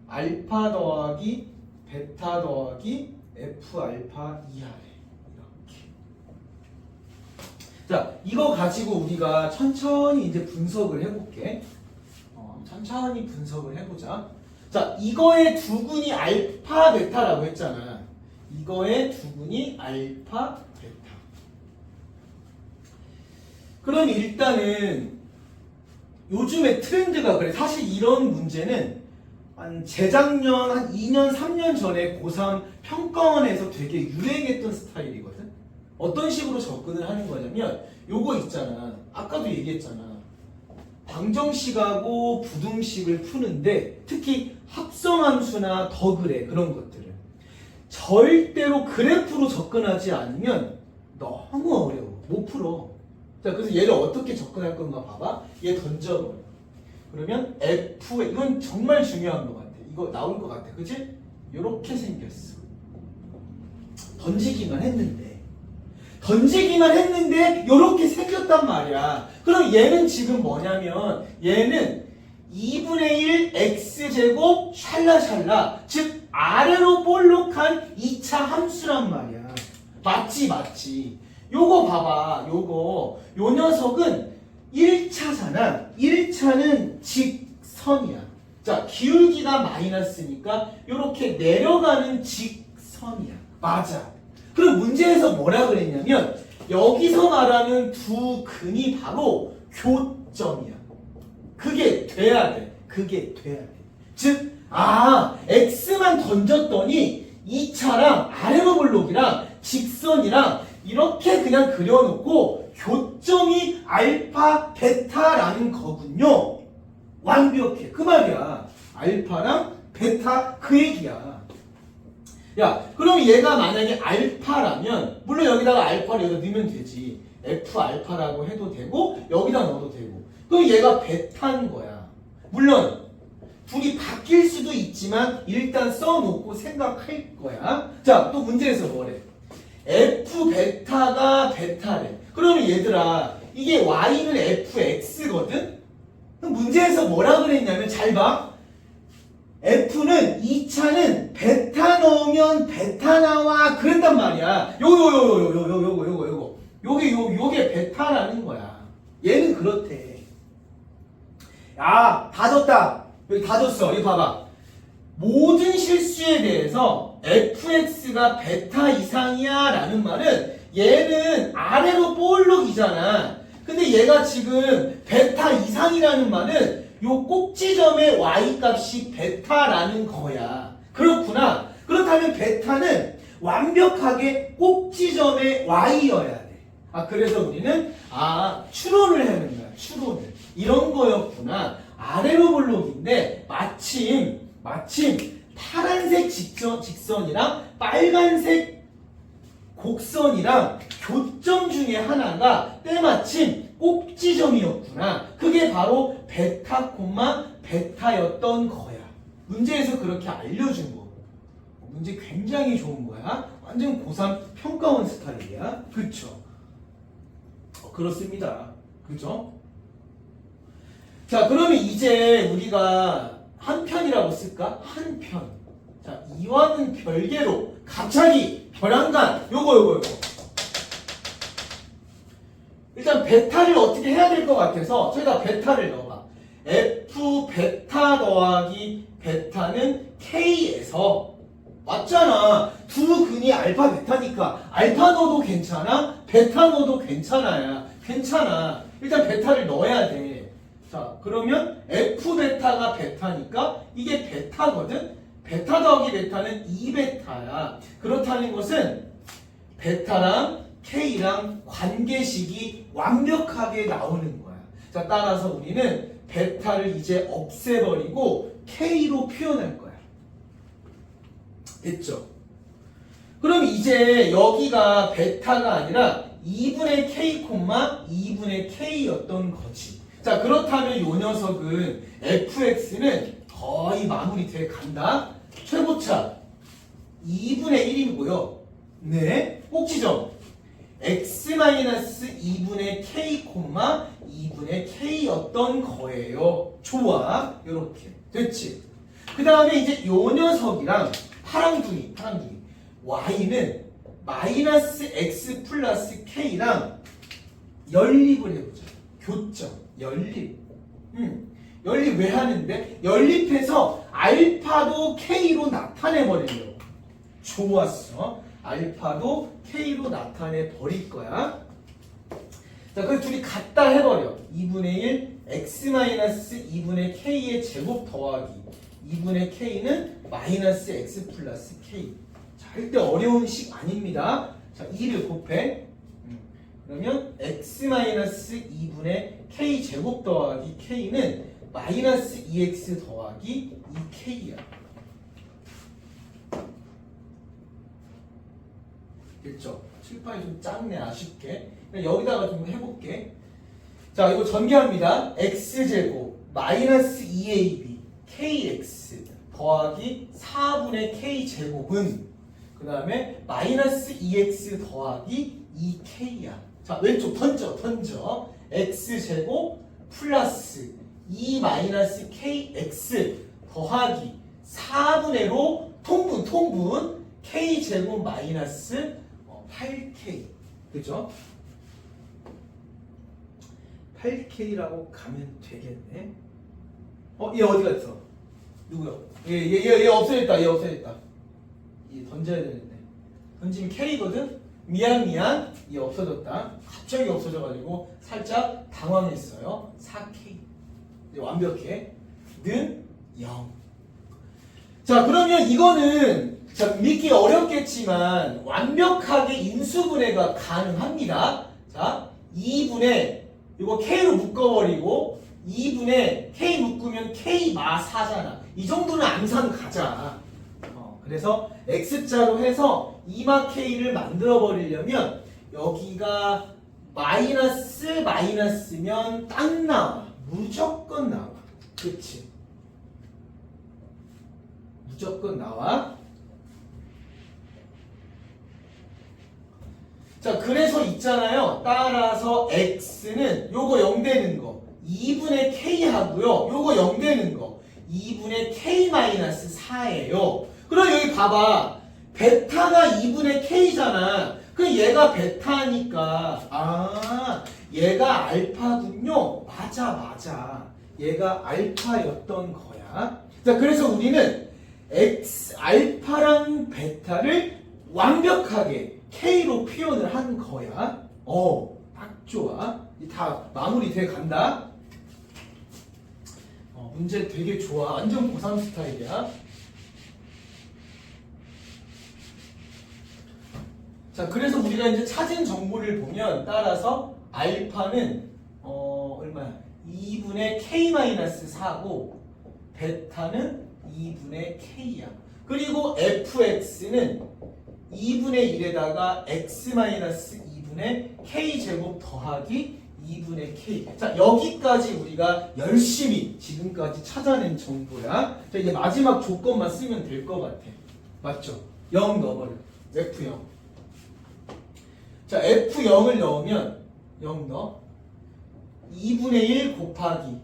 알파 더하기 베타 더하기 f 알파 이하래. 이렇게. 자, 이거 가지고 우리가 천천히 이제 분석을 해볼게. 천천히 분석을 해보자. 자, 이거의 두 근이 알파 베타라고 했잖아. 이거의 두 근이 알파 베타. 그럼 일단은 요즘에 트렌드가 그래. 사실 이런 문제는 한 재작년 한 2년 3년 전에 고3 평가원에서 되게 유행했던 스타일이거든. 어떤 식으로 접근을 하는 거냐면 요거 있잖아. 아까도 얘기했잖아. 방정식하고 부등식을 푸는데 특히 합성함수나 더그래 그런 것들을 절대로 그래프로 접근하지 않으면 너무 어려워. 못 풀어. 자, 그래서 얘를 어떻게 접근할 건가 봐봐. 얘 던져버려. 그러면 F에 이건 정말 중요한 것 같아. 이거 나올 것 같아. 그치? 요렇게 생겼어. 던지기만 했는데 요렇게 생겼단 말이야. 그럼 얘는 지금 뭐냐면 얘는 2분의 1 x제곱 샬라샬라 즉 아래로 볼록한 2차 함수란 말이야. 맞지? 요거 봐봐. 요 녀석은 1차잖아. 1차는 직선이야. 자, 기울기가 마이너스니까 요렇게 내려가는 직선이야. 맞아. 그럼 문제에서 뭐라 그랬냐면 여기서 말하는 두 근이 바로 교점이야. 그게 돼야 돼. 즉, x만 던졌더니 2차랑 아래로 볼록이랑 직선이랑 이렇게 그냥 그려놓고 교점이 알파, 베타라는 거군요. 완벽해. 그 말이야. 알파랑 베타 그 얘기야. 야, 그럼 얘가 만약에 알파라면 물론 여기다가 알파를 여기다 넣으면 되지. f 알파라고 해도 되고 여기다 넣어도 되고. 그럼 얘가 베타인 거야. 물론 둘이 바뀔 수도 있지만 일단 써놓고 생각할 거야. 자, 또 문제에서 뭐래? f 베타가 베타래. 그러면 얘들아 이게 y는 fx거든? 그럼 문제에서 뭐라 그랬냐면 잘 봐. F는 2차는 베타 넣으면 베타 나와 그랬단 말이야. 요게 베타라는 거야. 얘는 그렇대. 야, 다 줬다. 여기 다 줬어. 이거 봐봐. 모든 실수에 대해서 fx가 베타 이상이야 라는 말은 얘는 아래로 볼록이잖아. 근데 얘가 지금 베타 이상이라는 말은 요 꼭지점의 y 값이 베타라는 거야. 그렇구나. 그렇다면 베타는 완벽하게 꼭지점의 y여야 돼. 아, 그래서 우리는 추론을 하는 거야. 추론을. 이런 거였구나. 아래로 볼록인데 마침 파란색 직선이랑 빨간색 곡선이랑 교점 중에 하나가 때마침 꼭지점이었구나. 그게 바로 베타 콤마 베타였던 거야. 문제에서 그렇게 알려준 거고. 문제 굉장히 좋은 거야. 완전 고3 평가원 스타일이야. 그쵸? 그렇습니다. 그죠? 자, 그러면 이제 우리가 한 편이라고 쓸까? 한 편. 자, 이와는 별개로 갑자기 벼랑간 요거. 일단 베타를 어떻게 해야 될 것 같아서 저희가 베타를 넣어봐. F 베타 더하기 베타는 K에서 맞잖아. 두 근이 알파 베타니까 알파 넣어도 괜찮아? 베타 넣어도 괜찮아. 일단 베타를 넣어야 돼. 자, 그러면 F 베타가 베타니까 이게 베타거든? 베타 더하기 베타는 2베타야. 그렇다는 것은 베타랑 K랑 관계식이 완벽하게 나오는 거야. 자, 따라서 우리는 베타를 이제 없애버리고 K로 표현할 거야. 됐죠? 그럼 이제 여기가 베타가 아니라 2분의 K, 2분의 K였던 거지. 자, 그렇다면 요 녀석은 fx는 거의 마무리돼 간다. 최고차 2분의 1이고요. 네, 꼭지점 x-2분의 k, 2분의 k였던 거예요. 좋아, 요렇게 됐지. 그 다음에 이제 요 녀석이랑 파랑둥이 y는 마이너스 x 플러스 k랑 연립을 해보자. 교점, 연립. 연립 왜 하는데? 연립해서 알파도 K로 나타내버리려고. 좋았어. 알파도 K로 나타내 버릴 거야. 자, 그래서 둘이 같다 해버려. 2분의 1 x-2분의 K의 제곱 더하기 2분의 K는 마이너스 x 플러스 K. 자, 절대 어려운 식 아닙니다. 자, 2를 곱해. 그러면 x-2분의 k 제곱 더하기 k는 마이너스 2x 더하기 2k야. 됐죠? 칠판이 좀 작네, 아쉽게. 여기다가 좀 해볼게. 자, 이거 전개합니다. x제곱 마이너스 2ab kx 더하기 4분의 k제곱은 그 다음에 마이너스 2x 더하기 2k야. 자, 왼쪽 던져. x제곱 플러스 2 마이너스 kx 더하기 4분의 로 통분 k제곱 마이너스 8k. 그죠? 8k라고 가면 되겠네. 얘 어디 갔어? 누구야? 얘 없어졌다. 얘 던져야 되는데. 던지면 k거든? 미안. 얘 없어졌다. 갑자기 없어져가지고 살짝 당황했어요. 4k. 이제 완벽해. 는 0. 자, 그러면 이거는 믿기 어렵겠지만 완벽하게 인수분해가 가능합니다. 자, 2분의 이거 k로 묶어버리고 2분의 k 묶으면 k 마 4잖아. 이 정도는 암산 가자. 그래서 x자로 해서 2마 k를 만들어 버리려면 여기가 마이너스면 딱 나와. 무조건 나와. 그치? 무조건 나와. 자, 그래서 있잖아요. 따라서 x는 요거 0 되는 거 2분의 k 하고요. 요거 0 되는 거 2분의 k-4예요. 그럼 여기 봐봐. 베타가 2분의 k잖아. 그럼 얘가 베타니까 얘가 알파군요. 맞아. 얘가 알파였던 거야. 자, 그래서 우리는 알파랑 베타를 완벽하게 k로 표현을 한 거야. 딱 좋아. 다 마무리 돼 간다. 문제 되게 좋아. 완전 고3 스타일이야. 자, 그래서 우리가 이제 찾은 정보를 보면 따라서 알파는 얼마야? 2분의 k-4고 베타는 2분의 k야. 그리고 fx는 2분의 1에다가 x-2분의 k제곱 더하기 2분의 k. 자, 여기까지 우리가 열심히 지금까지 찾아낸 정보야. 자, 이제 마지막 조건만 쓰면 될 것 같아. 맞죠? 0 넣어버려. F0. 자, F0을 넣으면 0 넣어. 2분의 1 곱하기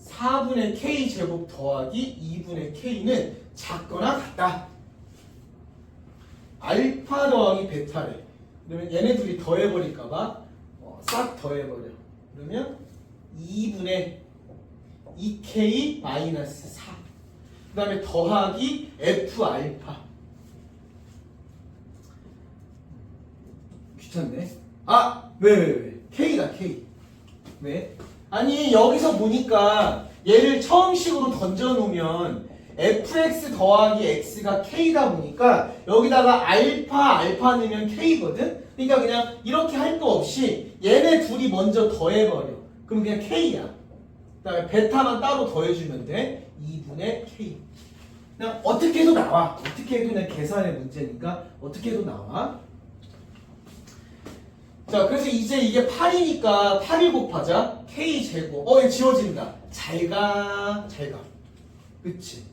4분의 k제곱 더하기 2분의 k는 작거나 같다. 알파 더하기 베타래. 그러면 얘네 둘이 더해버릴까봐 싹 더해버려. 그러면 2분의 2k 마이너스 4. 그 다음에 더하기 f 알파. 귀찮네. 왜? k다 k. 왜? 아니, 여기서 보니까 얘를 처음식으로 던져놓으면 fx 더하기 x가 k다 보니까 여기다가 알파 넣으면 k거든? 그러니까 그냥 이렇게 할 거 없이 얘네 둘이 먼저 더해버려. 그럼 그냥 k야. 그 다음에 베타만 따로 더해주면 돼. 2분의 k. 그냥 어떻게 해도 나와. 어떻게 해도 그냥 계산의 문제니까 어떻게 해도 나와. 자, 그래서 이제 이게 8이니까 8을 곱하자. k제곱. 얘 지워진다. 잘 가. 그치?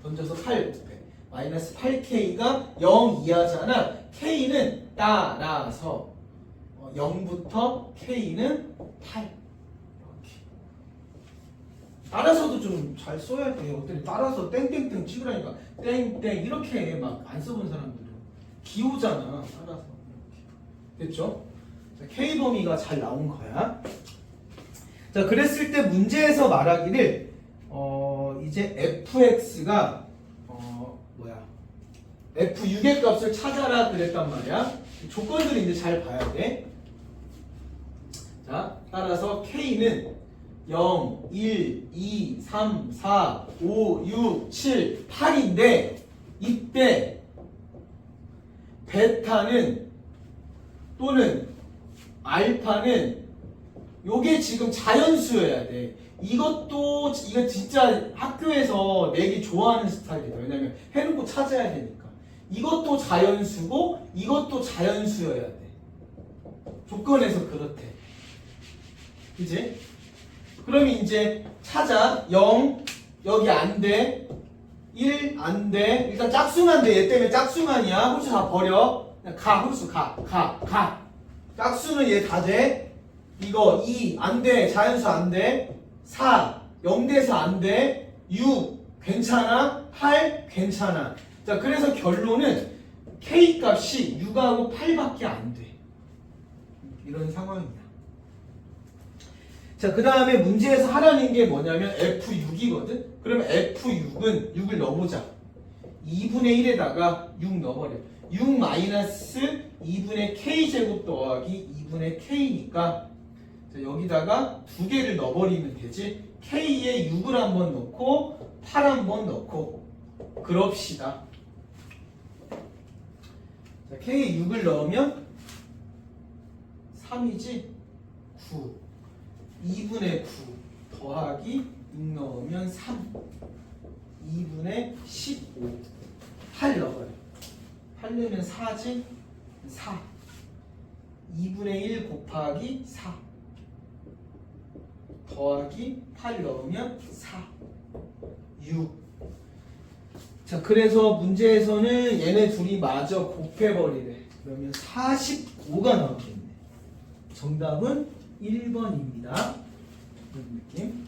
던져서 8 곱해. 마이너스 8k가 0 이하잖아. k는 따라서 0부터 k는 8. 이렇게. 따라서도 좀 잘 써야 돼. 어떤 따라서 땡땡땡 찍으라니까. 땡땡 이렇게 막 안 써본 사람들은 기호잖아. 따라서 이렇게. 됐죠? 자, k 범위가 잘 나온 거야. 자, 그랬을 때 문제에서 말하기를 이제 fx가 f6의 값을 찾아라 그랬단 말이야. 조건들을 이제 잘 봐야 돼. 자, 따라서 k는 0, 1, 2, 3, 4, 5, 6, 7, 8인데 이때 베타는 또는 알파는 요게 지금 자연수여야 돼. 이거 진짜 학교에서 내기 좋아하는 스타일이다. 왜냐면 해놓고 찾아야 되니까. 이것도 자연수고 이것도 자연수여야 돼. 조건에서 그렇대. 그치? 그러면 이제 찾아. 0 여기 안 돼. 1 안 돼. 일단 짝수만 돼. 얘 때문에 짝수만이야. 홀수 다 버려. 그냥 가. 홀수 가. 짝수는 얘 다 돼. 이거 2 안 돼. 자연수 안 돼. 4 0대 4 안 돼. 6 괜찮아. 8 괜찮아. 자, 그래서 결론은 k 값이 6하고 8밖에 안 돼. 이런 상황이야. 자, 그 다음에 문제에서 하라는 게 뭐냐면 F6이거든? 그러면 F6은 6을 넣어보자. 2분의 1에다가 6 넣어버려. 6 마이너스 2분의 k제곱 더하기 2분의 k니까 자, 여기다가 두 개를 넣어버리면 되지. k에 6을 한번 넣고 8 한번 넣고 그럽시다. 자, k에 6을 넣으면 3이지? 9 2분의 9 더하기 6 넣으면 3 2분의 15 8 넣어버려. 8 넣으면 4지? 4 2분의 1 곱하기 4 더하기 8 넣으면 4 6 자, 그래서 문제에서는 얘네 둘이 마저 곱해버리래. 그러면 45가 나오겠네. 정답은 1번입니다. 이런 느낌.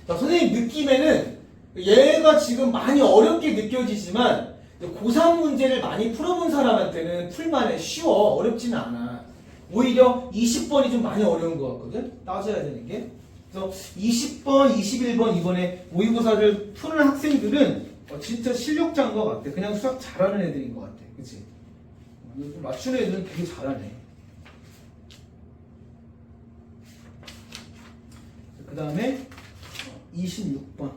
자, 선생님 느낌에는 얘가 지금 많이 어렵게 느껴지지만 고3 문제를 많이 풀어본 사람한테는 풀만해. 쉬워. 어렵지는 않아. 오히려 20번이 좀 많이 어려운 것 같거든. 따져야 되는 게. 그래서 20번, 21번 이번에 모의고사를 푸는 학생들은 진짜 실력자인 것 같아. 그냥 수학 잘하는 애들인 것 같아. 그치? 맞추는 애들은 되게 잘하네. 그 다음에 26번.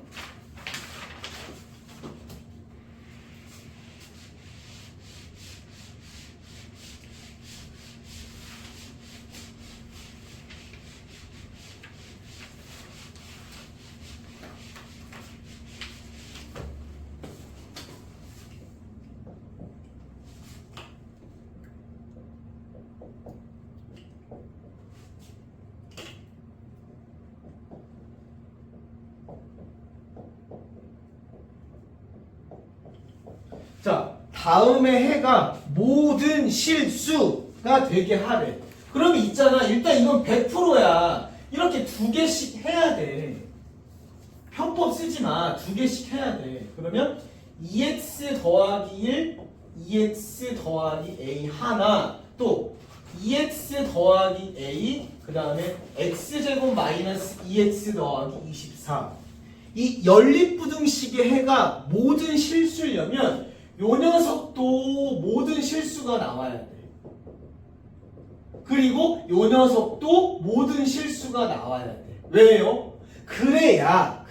자, 다음에 해가 모든 실수가 되게 하래. 그러면 있잖아. 일단 이건 100%야. 이렇게 2개씩 해야 돼. 편법 쓰지 마. 2개씩 해야 돼. 그러면 2x 더하기 1, 2x 더하기 a 하나, 또 2x 더하기 a, 그 다음에 x제곱 마이너스 2x 더하기 24. 이 연립부등식의 해가 모든 실수려면 요 녀석도 모든 실수가 나와야 돼. 그리고 요 녀석도 모든 실수가 나와야 돼. 왜요? 그래야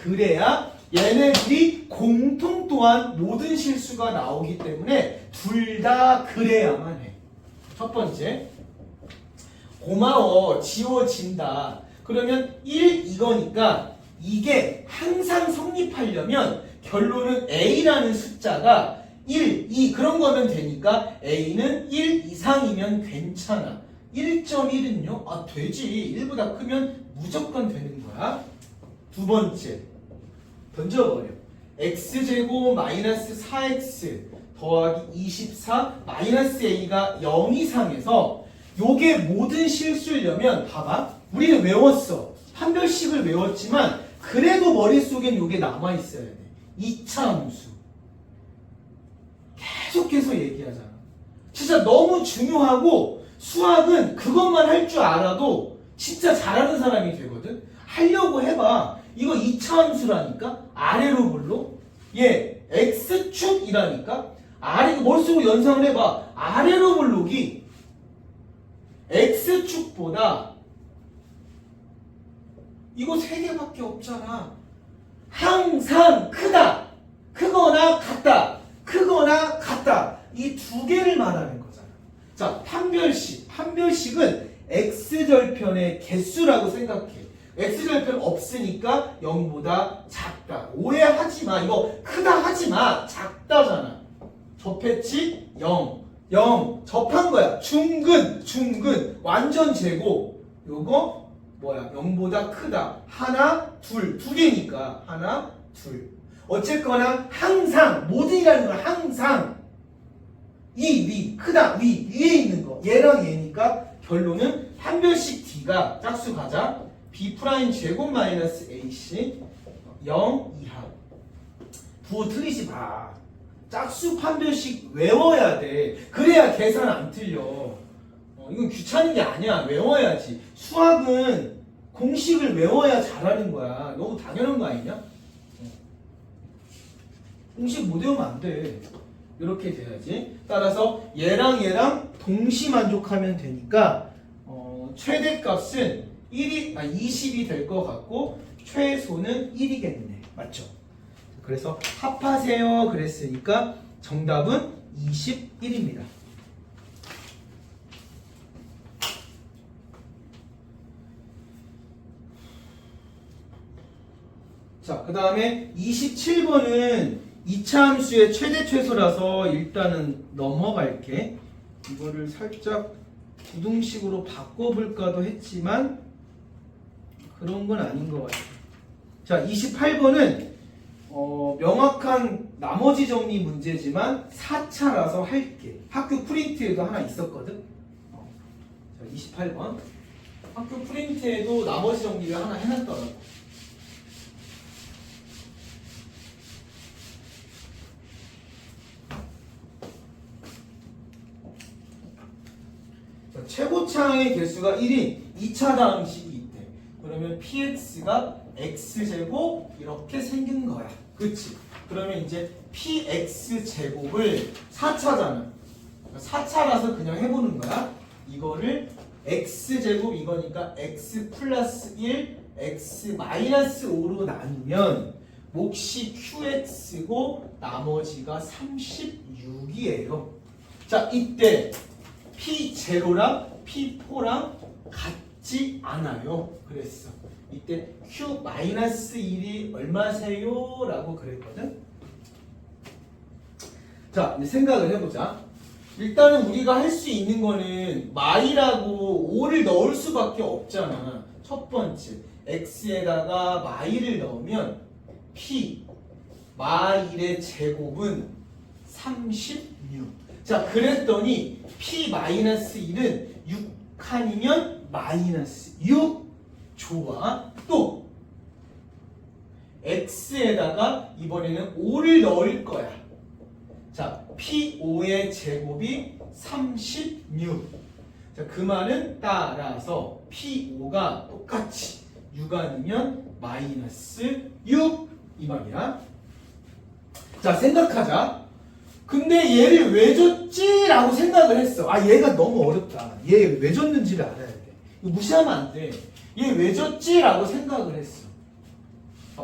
얘네들이 공통 또한 모든 실수가 나오기 때문에 둘 다 그래야만 해. 첫 번째, 고마워. 지워진다. 그러면 1 이거니까 이게 항상 성립하려면 결론은 a라는 숫자가 1, 2 그런 거면 되니까 a는 1 이상이면 괜찮아. 1.1은요? 아 되지. 1보다 크면 무조건 되는 거야. 두 번째, 던져버려. x제곱 마이너스 4x 더하기 24 마이너스 a가 0 이상해서 요게 모든 실수려면 봐봐. 우리는 외웠어. 판별식을 외웠지만 그래도 머릿속엔 요게 남아있어야 돼. 2차 함수. 계속해서 얘기하잖아. 진짜 너무 중요하고 수학은 그것만 할 줄 알아도 진짜 잘하는 사람이 되거든. 하려고 해봐. 이거 2차 함수라니까. 아래로 볼로. 얘 x축이라니까. 아래 머릿속으로 연상을 해봐. 아래로 볼록이 x축보다 이거 3개밖에 없잖아. 항상 크다. 크거나 같다. 크거나 같다. 이 2개를 말하는 거잖아. 자, 판별식. 판별식은 x절편의 개수라고 생각해. x절편 없으니까 0보다 작다. 오해하지 마. 이거 크다 하지 마. 작다잖아. 접했지? 0. 0. 접한 거야. 중근. 완전 제곱. 요거 뭐야? 0보다 크다. 하나, 둘. 2개니까. 하나, 둘. 어쨌거나 항상 모든이라는 건 항상 위 크다 위에 있는 거 얘랑 얘니까 결론은 판별식 D가 짝수 가자 B 프라임 제곱 마이너스 AC 0 이하. 부호 틀리지 마. 짝수 판별식 외워야 돼. 그래야 계산 안 틀려. 이건 귀찮은 게 아니야. 외워야지. 수학은 공식을 외워야 잘하는 거야. 너무 당연한 거 아니냐? 공식 못 외우면 안 돼. 이렇게 돼야지. 따라서 얘랑 동시 만족하면 되니까 최대값은 20이 될 것 같고 최소는 1이겠네. 맞죠? 그래서 합하세요 그랬으니까 정답은 21입니다. 자, 그 다음에 27번은 2차 함수의 최대 최소라서 일단은 넘어갈게. 이거를 살짝 부등식으로 바꿔볼까도 했지만 그런 건 아닌 것 같아. 자, 28번은 명확한 나머지 정리 문제지만 4차라서 할게. 학교 프린트에도 하나 있었거든. 자, 28번 학교 프린트에도 나머지 정리를 하나 해놨더라고. 상항의 개수가 1인 2차 다항식이 있대. 그러면 px가 x제곱 이렇게 생긴 거야. 그치? 그러면 이제 px제곱을 4차잖아. 4차라서 그냥 해보는 거야. 이거를 x제곱 이거니까 x 플러스 1, x 마이너스 5로 나누면 몫이 qx고 나머지가 36이에요. 자, 이때 p0랑 p4랑 같지 않아요. 그랬어. 이때 q-1이 얼마세요? 라고 그랬거든. 자, 이제 생각을 해보자. 일단은 우리가 할 수 있는 거는 마이라고 5를 넣을 수밖에 없잖아. 첫 번째, x에다가 마이를 넣으면 p 마일의 제곱은 36. 자, 그랬더니 p-1은 6칸이면 마이너스 6. 좋아. 또 x에다가 이번에는 5를 넣을 거야. 자, p5의 제곱이 36. 자, 그 말은 따라서 p5가 똑같이 6 아니면 마이너스 6 이 말이야. 자, 생각하자. 근데 얘를 왜 줬지? 라고 생각을 했어. 아, 얘가 너무 어렵다. 얘 왜 줬는지를 알아야 돼. 이거 무시하면 안 돼. 얘 왜 줬지? 라고 생각을 했어.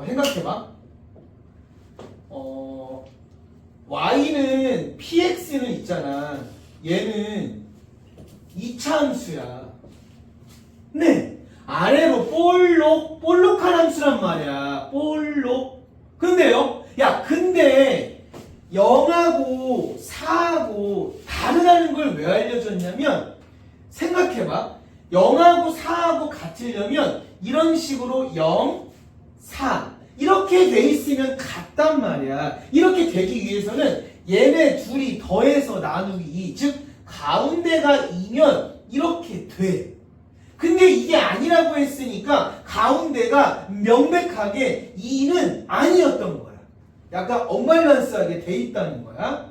생각해봐. y는 px는 있잖아. 얘는 2차 함수야. 네. 아래로 볼록한 함수란 말이야. 볼록. 근데요? 야, 근데 0하고 4하고 다르다는 걸 왜 알려줬냐면, 생각해봐. 0하고 4하고 같으려면 이런 식으로 0, 4 이렇게 돼 있으면 같단 말이야. 이렇게 되기 위해서는 얘네 둘이 더해서 나누기 2, 즉 가운데가 2면 이렇게 돼. 근데 이게 아니라고 했으니까 가운데가 명백하게 2는 아니었던 거야. 약간 언밸런스하게 돼 있다는 거야.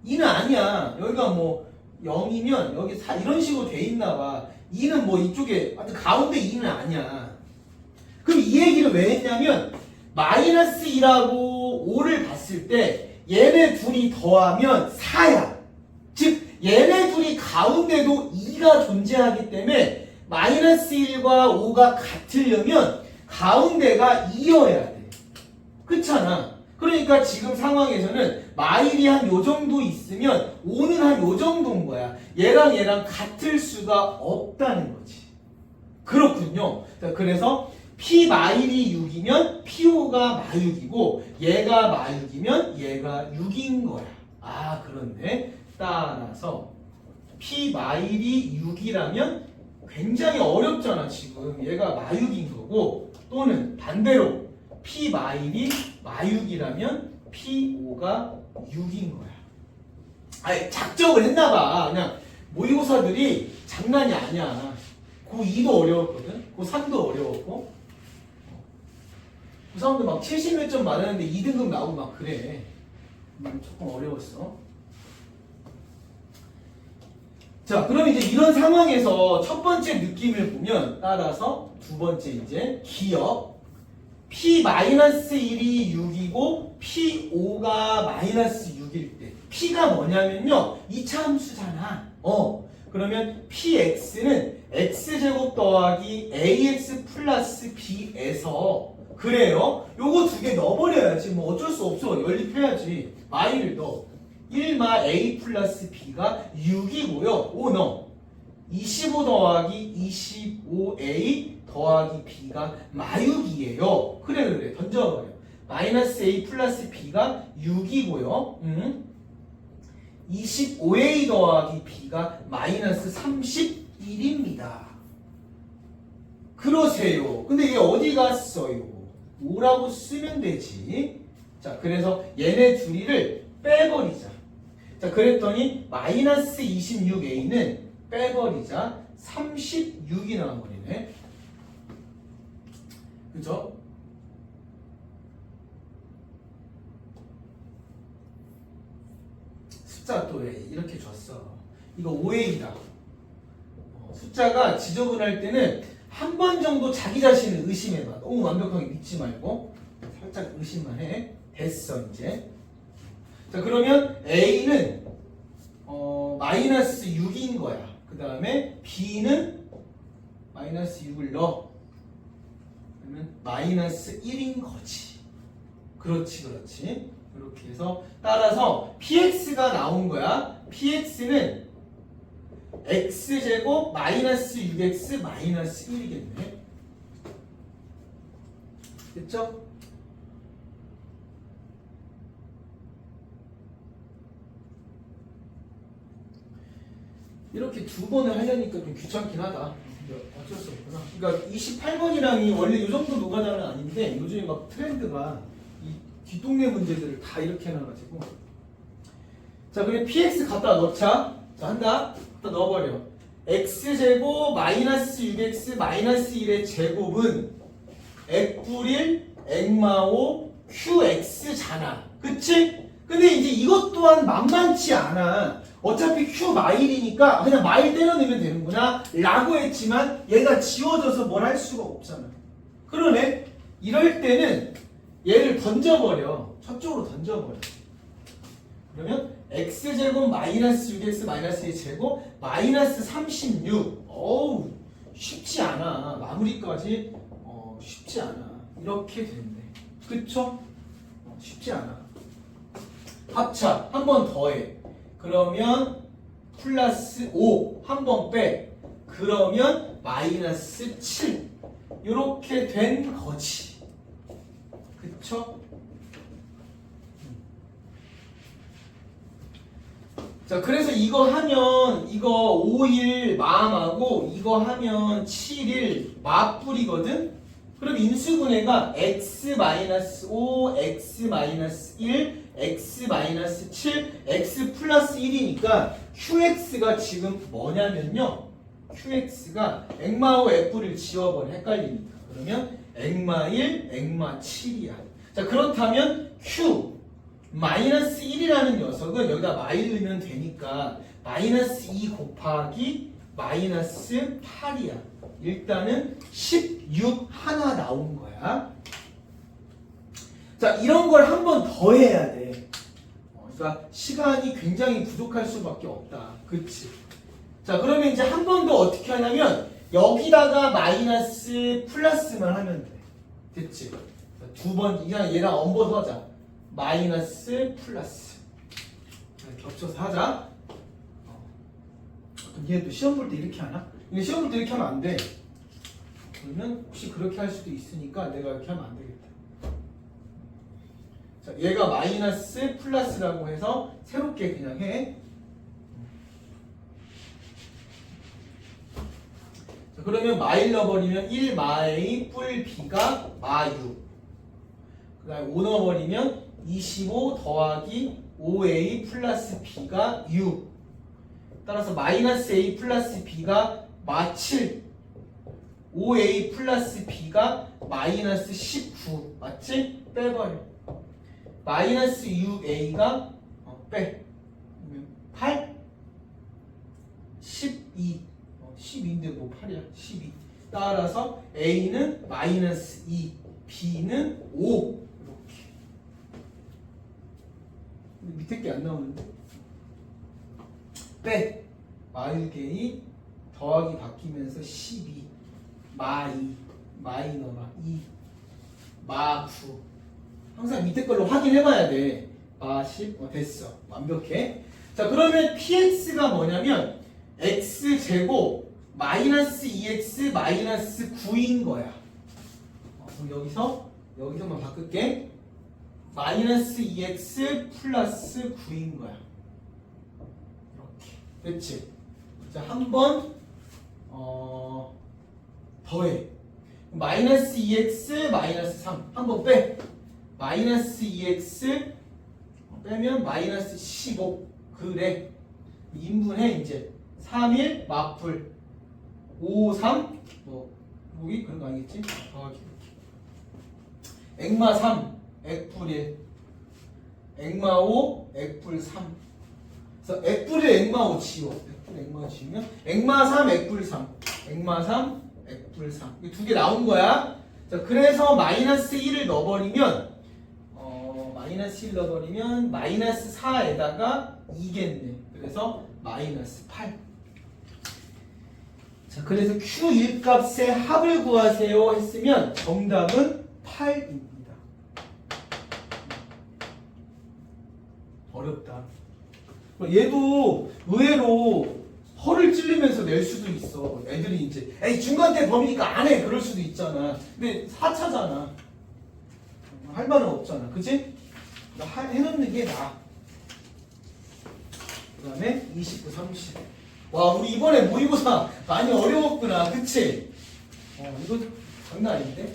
2는 아니야. 여기가 뭐 0이면 여기 4 이런 식으로 돼 있나 봐. 2는 뭐 이쪽에 가운데 2는 아니야. 그럼 이 얘기를 왜 했냐면 마이너스 2라고 5를 봤을 때 얘네 둘이 더하면 4야. 즉 얘네 둘이 가운데도 2가 존재하기 때문에 마이너스 1과 5가 같으려면 가운데가 2여야 돼. 그렇잖아. 그러니까 지금 상황에서는 마일이 한 요 정도 있으면 5는 한 요 정도인 거야. 얘랑 같을 수가 없다는 거지. 그렇군요. 그래서 p 마일이 6이면 p5가 마6이고 얘가 마6이면 얘가 6인 거야. 아, 그런데 따라서 p 마일이 6이라면 굉장히 어렵잖아. 지금 얘가 마6인 거고, 또는 반대로 p 마일이 마6이라면 p5가 6인 거야. 아니, 작정을 했나 봐. 그냥 모의고사들이 장난이 아니야. 고2도 어려웠거든. 고3도 어려웠고. 고3도 막 70몇 점 맞았는데 2등급 나오고 막 그래. 조금 어려웠어. 자, 그럼 이제 이런 상황에서 첫 번째 느낌을 보면 따라서 두 번째 이제 기억 p-1이 6이고 p5가 마이너스 6일 때 p가 뭐냐면요 2차 함수잖아. 그러면 px는 x제곱 더하기 ax 플러스 b에서 그래요. 요거 두 개 넣어버려야지. 뭐 어쩔 수 없어. 연립해야지. y를 넣어. 1마 a 플러스 b가 6이고요. 5 넣어. 25 더하기 25a 더하기 b가 마6이에요. 그래. 던져버려. 마이너스 a 플러스 b가 6이고요. 25a 더하기 b가 마이너스 31입니다. 그러세요. 근데 이게 어디 갔어요? 5라고 쓰면 되지. 자, 그래서 얘네 둘이를 빼버리자. 자, 그랬더니 마이너스 26a는 빼버리자 36이 나와버리네. 그죠? 숫자 또 왜 이렇게 줬어? 이거 5a다. 숫자가 지저분할 때는 한 번 정도 자기 자신을 의심해봐. 너무 완벽하게 믿지 말고 살짝 의심만 해. 됐어 이제. 자 그러면 A는 마이너스 6인 거야. 그 다음에 B는 마이너스 6을 넣어. 그러면 마이너스 1인 거지. 그렇지. 이렇게 해서 따라서 PX가 나온 거야. PX는 X제곱 마이너스 6X 마이너스 1이겠네. 됐죠? 이렇게 두 번을 하려니까 좀 귀찮긴 하다. 어쩔 수 없구나. 그러니까 28번이랑이 원래 이 정도 노가다는 아닌데 요즘에 막 트렌드가 이 뒷동네 문제들을 다 이렇게 해놔가지고. 자, 그럼 PX 갖다 넣자. 자, 한다. 갖다 넣어버려. X제곱 마이너스 6X 마이너스 1의 제곱은 X불 X마5 QX잖아. 그치? 근데 이제 이것 또한 만만치 않아. 어차피 Q 마일이니까 그냥 마일 때려 넣으면 되는구나 라고 했지만 얘가 지워져서 뭘 할 수가 없잖아. 그러네. 이럴 때는 얘를 던져버려. 저쪽으로 던져버려. 그러면 X제곱 마이너스 6X 마이너스 2 제곱 마이너스 36. 어우 쉽지 않아. 마무리까지 쉽지 않아. 이렇게 되는데 그쵸? 쉽지 않아. 합차 한 번 더해. 그러면 플러스 5 한 번 빼. 그러면 마이너스 7 이렇게 된 거지. 그쵸? 자 그래서 이거 하면 이거 5일 마음하고 이거 하면 7일 맞불이거든. 그럼 인수분해가 x-5, x-1, x-7, x 플러스 1이니까 qx가 지금 뭐냐면요. qx가 엑마5 f를 지워버려. 헷갈리니까. 그러면 엑마 1, 엑마 7이야. 자 그렇다면 q 마이너스 1이라는 녀석은 여기다 마일 넣으면 되니까 마이너스 2 곱하기 마이너스 8이야. 일단은 16 하나 나온 거야. 자, 이런 걸 한 번 더 해야 돼. 그러니까 시간이 굉장히 부족할 수밖에 없다. 그치? 자, 그러면 이제 한 번 더 어떻게 하냐면 여기다가 마이너스 플러스만 하면 돼. 됐지? 두 번, 그냥 얘랑 엄버서 하자. 마이너스 플러스. 겹쳐서 하자. 얘도 시험 볼 때 이렇게 하나? 근데 시험 볼 때 이렇게 하면 안 돼. 그러면 혹시 그렇게 할 수도 있으니까 내가 이렇게 하면 안 되겠다. 자, 얘가 마이너스 플러스라고 해서 새롭게 그냥 해. 자, 그러면 마일 넣어버리면 1 마이 뿔 B가 마6. 그 다음에 5 넣어버리면 25 더하기 5A 플러스 B가 6. 따라서 마이너스 A 플러스 B가 마7. 5A 플러스 B가 마이너스 19. 맞지? 빼버려. 마이너스 6A가 빼. 8? 12. 12인데 뭐 8이야? 12. 따라서 A는 마이너스 2, B는 5. 이렇게. 밑에 게 안 나오는데. 빼. 마일게이 더하기 바뀌면서 12. 마2 마이너마 2 마9 항상 밑에 걸로 확인해봐야 돼. 마10 됐어. 완벽해. 자 그러면 px가 뭐냐면 x제곱 마이너스 2x 마이너스 9인 거야. 그럼 여기서만 바꿀게. 마이너스 2x 플러스 9인 거야. 이렇게 됐지? 자 한번 더해. 마이너스 2x 마이너스 3 한번 빼. 마이너스 2x 빼면 마이너스 15. 그래. 인분해 이제. 3일 마풀 5, 3 뭐기 그런 거 아니겠지? 더하기 이렇게. 엑마 3 엑풀 1 엑마 5 엑풀 3. 그래서 액불을 액마 5 지워. 액불 액마 지우면 액마 3, 액불 3. 액마 3, 액불 3. 이 두 개 나온 거야. 자, 그래서 마이너스 1을 넣어버리면 마이너스 1 넣어버리면 마이너스 4에다가 2겠네. 그래서 마이너스 8. 자, 그래서 Q1 값의 합을 구하세요 했으면 정답은 8입니다. 어렵다. 얘도 의외로 허를 찔리면서 낼 수도 있어. 애들이 이제 에이 중간대 범위니까 안 해. 그럴 수도 있잖아. 근데 4차잖아. 할 말은 없잖아. 그치? 해놓는 게 나아. 그 다음에 29, 30. 와, 우리 이번에 모의고사 많이 어려웠구나. 그치? 이거 장난 아닌데?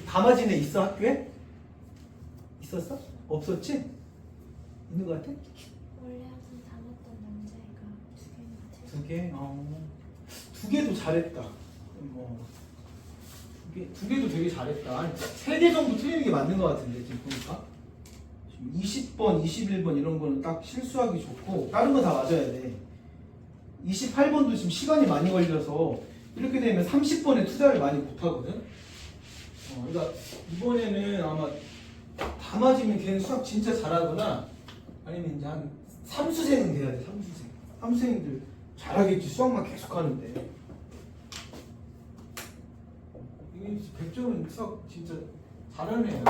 다 맞은 애 있어, 학교에? 있었어? 없었지? 있는 것 같아? 원래 항상 담았던 남자애가 두 개인가 두 개? 두 개도 잘했다. 두 개도 되게 잘했다. 세 개 정도 틀리는 게 맞는 것 같은데, 지금 보니까. 20번, 21번 이런 거는 딱 실수하기 좋고, 다른 거 다 맞아야 돼. 28번도 지금 시간이 많이 걸려서, 이렇게 되면 30번에 투자를 많이 못 하거든? 그러니까, 이번에는 아마 다 맞으면 걔는 수학 진짜 잘하거나, 아니면 이제 한 3수생은 돼야 돼, 3수생. 3수생들 잘하겠지, 수학만 계속 하는데. 이게 백종은 수학 진짜 잘하는 애야.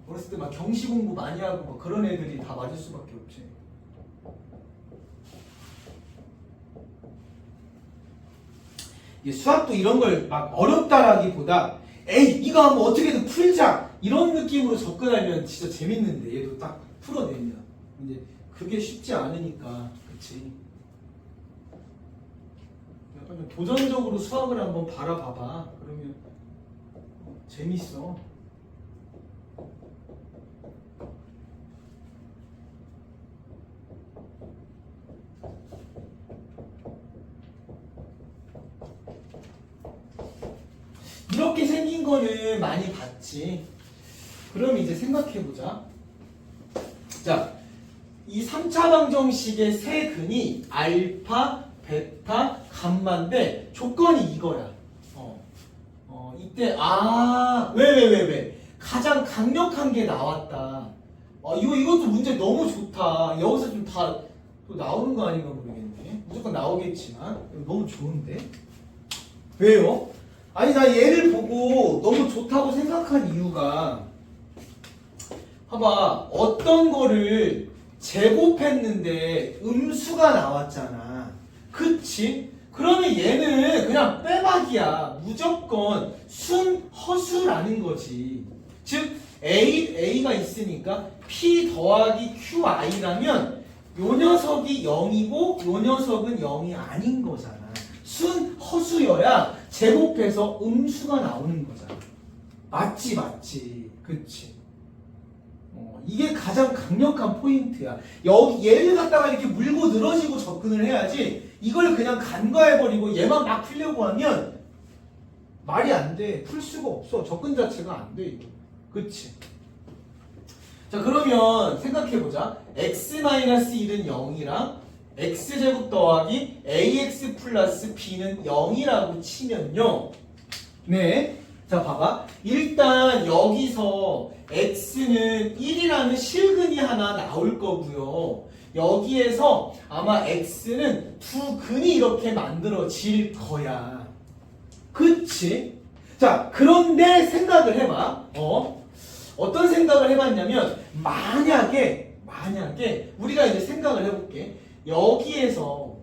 어렸을 때 막 경시 공부 많이 하고 막 그런 애들이 다 맞을 수밖에 없지. 이게 수학도 이런 걸 막 어렵다라기보다 에이 이거 한번 어떻게든 풀자 이런 느낌으로 접근하면 진짜 재밌는데 얘도 딱 풀어내면 이제 그게 쉽지 않으니까 그치. 약간 좀 도전적으로 수학을 한번 바라봐봐. 그러면 재밌어. 이렇게 생긴 거는 많이 봤지. 그럼 이제 생각해보자. 자, 이 3차 방정식의 세 근이 알파, 베타, 감마인데 조건이 이거야. 이때 왜? 가장 강력한 게 나왔다. 이것도 문제 너무 좋다. 여기서 좀 다 또 나오는 거 아닌가 모르겠네. 무조건 나오겠지만 너무 좋은데? 왜요? 아니 나 얘를 보고 너무 좋다고 생각한 이유가 봐봐 어떤 거를 제곱했는데 음수가 나왔잖아. 그치? 그러면 얘는 그냥 빼박이야. 무조건 순허수라는 거지. 즉 A가 있으니까 P 더하기 QI라면 요 녀석이 0이고 요 녀석은 0이 아닌 거잖아. 순허수여야 제곱해서 음수가 나오는 거잖아. 맞지. 그치? 이게 가장 강력한 포인트야. 여기 얘를 갖다가 이렇게 물고 늘어지고 접근을 해야지 이걸 그냥 간과해버리고 얘만 막 풀려고 하면 말이 안 돼. 풀 수가 없어. 접근 자체가 안 돼, 이거. 그치? 자, 그러면 생각해보자. x-1은 0이랑 x제곱 더하기 ax 플러스 b는 0이라고 치면요. 네. 자, 봐봐. 일단 여기서 x는 1이라는 실근이 하나 나올 거고요. 여기에서 아마 x는 두 근이 이렇게 만들어질 거야. 그치? 자, 그런데 생각을 해봐. 어떤 생각을 해봤냐면 만약에 우리가 이제 생각을 해볼게. 여기에서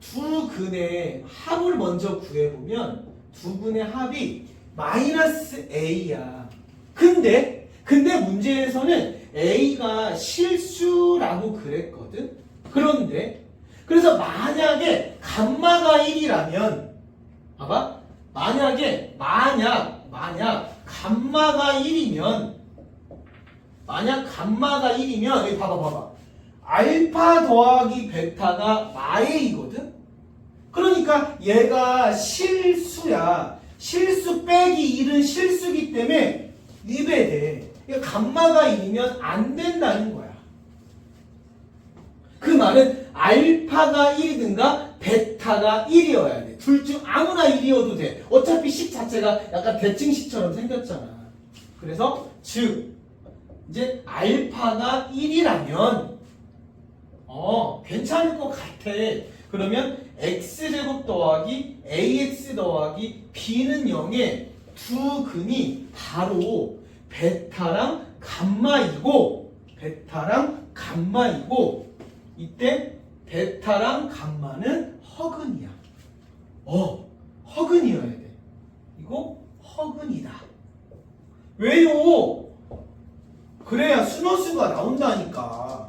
두 근의 합을 먼저 구해보면 두 근의 합이 마이너스 a야. 근데 문제에서는 a가 실수라고 그랬거든. 그런데 그래서 만약에 감마가 1이라면 봐봐. 만약 감마가 1이면 여기 봐봐. 알파 더하기 베타가 마에이거든? 그러니까 얘가 실수야. 실수 빼기 1은 실수기 때문에 위배돼. 그러니까 감마가 1이면 안 된다는 거야. 그 말은 알파가 1이든가 베타가 1이어야 돼. 둘 중 아무나 1이어도 돼. 어차피 식 자체가 약간 대칭식처럼 생겼잖아. 그래서 즉 이제 알파가 1이라면 괜찮을 것 같아. 그러면 x제곱 더하기 ax 더하기 b는 0의 두 근이 바로 베타랑 감마이고 이때 베타랑 감마는 허근이야. 허근이어야 돼. 이거 허근이다. 왜요? 그래야 순허수가 나온다니까.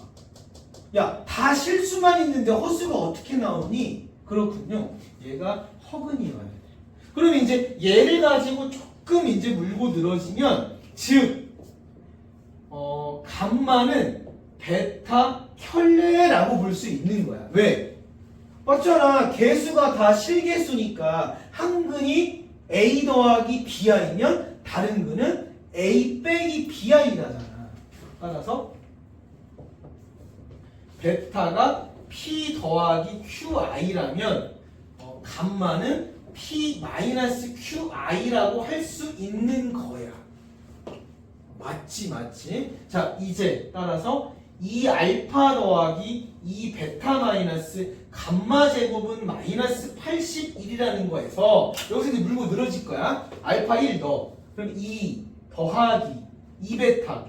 야, 다 실수만 있는데 허수가 어떻게 나오니? 그렇군요. 얘가 허근이어야 돼. 그러면 이제 얘를 가지고 조금 이제 물고 늘어지면 즉 감마는 베타 켤레라고 볼 수 있는 거야. 왜? 맞잖아. 개수가 다 실개수니까 한 근이 a 더하기 bi면 다른 근은 a 빼기 bi라잖아. 따라서 베타가 p 더하기 qi라면 감마는 p 마이너스 qi라고 할 수 있는 거야. 맞지? 자, 이제 따라서 이 알파 더하기 이 베타 마이너스 감마 제곱은 마이너스 81이라는 거에서 여기서 이제 물고 늘어질 거야. 알파 1 넣어. 그럼 2 더하기 2 베타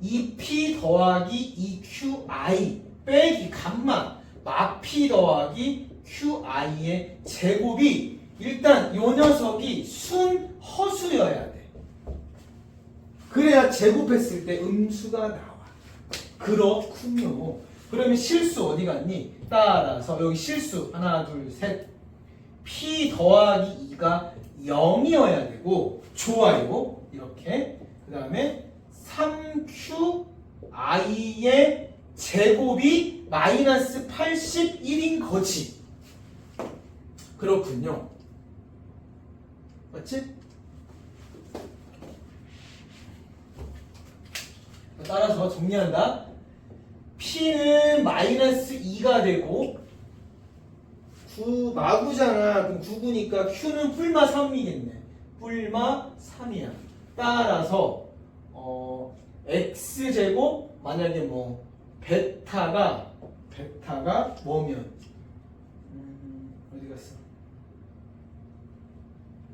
2p 더하기 2qi 빼기 감마 마p 더하기 qi의 제곱이 일단 요 녀석이 순 허수여야 돼. 그래야 제곱했을 때 음수가 나와. 그렇군요. 그러면 실수 어디 갔니? 따라서 여기 실수 하나 둘 셋 p 더하기 2가 0이어야 되고 좋아요. 이렇게 그 다음에 3qi의 제곱이 마이너스 81인 거지. 그렇군요. 맞지? 따라서 정리한다. P는 마이너스 2가 되고 9 마구잖아. 그럼 9구니까 Q는 뿔마 3이겠네. 뿔마 3이야. 따라서 X제곱 만약에 뭐 베타가 뭐면 어디 갔어?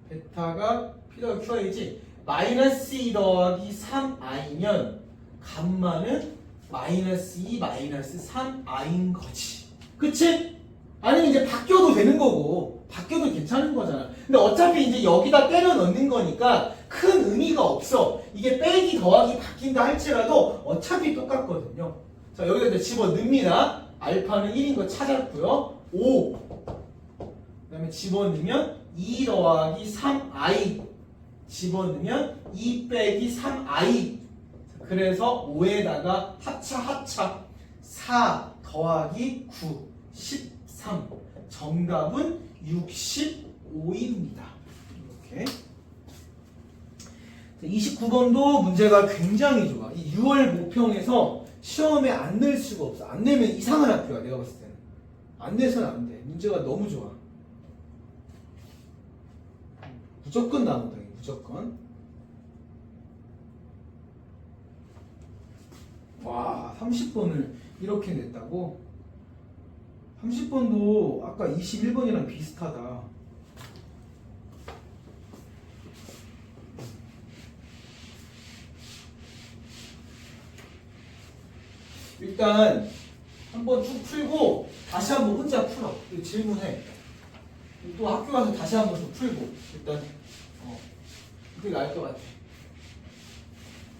베타가 P 더하기 QI지 마이너스 2 더하기 3i면 감마는 마이너스 2 마이너스 3i인 거지. 그치? 아니면 이제 바뀌어도 되는 거고 바뀌어도 괜찮은 거잖아. 근데 어차피 이제 여기다 때려 넣는 거니까 큰 의미가 없어. 이게 빼기 더하기 바뀐다 할지라도 어차피 똑같거든요. 자, 여기다 이제 집어 넣습니다. 알파는 1인 거 찾았고요. 5. 그 다음에 집어 넣으면 2 더하기 3i. 집어 넣으면 2 빼기 3i. 그래서 5에다가 합차 4 더하기 9 13. 정답은 65입니다. 이렇게 29번도 문제가 굉장히 좋아. 이 6월 모평에서 시험에 안 낼 수가 없어. 안 내면 이상한 학교야. 내가 봤을 때는 안 내서는 안 돼. 문제가 너무 좋아. 무조건 나온다. 무조건. 와, 30번을 이렇게 냈다고? 30번도 아까 21번이랑 비슷하다. 일단 한번 쭉 풀고 다시 한번 혼자 풀어. 질문해. 또 학교 가서 다시 한번 더 풀고. 일단 그게 나을 것 같아.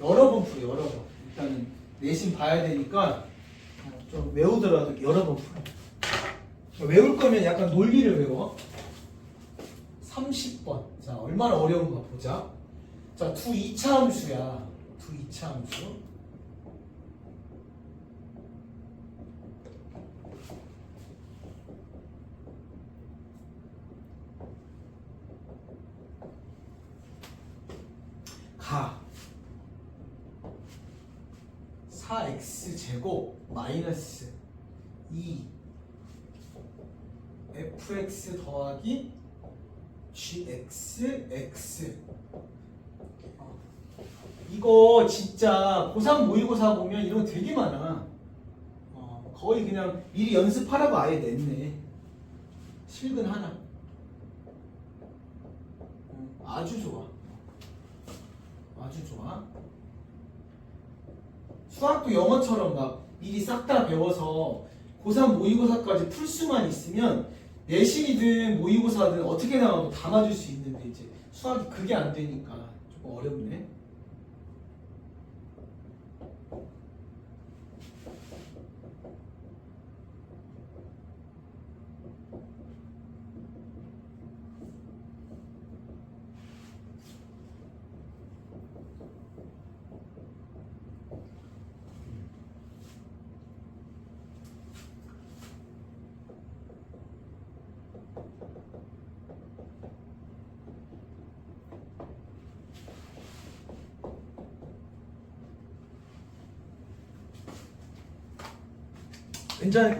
여러 번 풀어. 여러 번. 일단은 내신 봐야 되니까 좀 외우더라도 여러 번 풀어. 외울 거면 약간 논리를 외워. 30번. 자, 얼마나 어려운가 보자. 자, 두 2차 함수야. 두 2차 함수. 가 4x제곱 마이너스 2 fx 더하기 gx x. 이거 진짜 고3 모의고사 보면 이런 거 되게 많아. 거의 그냥 미리 연습하라고 아예 냈네. 실근 하나. 아주 좋아. 아주 좋아. 수학도 영어처럼 막 미리 싹 다 배워서 고3 모의고사까지 풀 수만 있으면 내신이든 모의고사든 어떻게 나와도 다 맞을 수 있는데 이제 수학이 그게 안 되니까 조금 어렵네.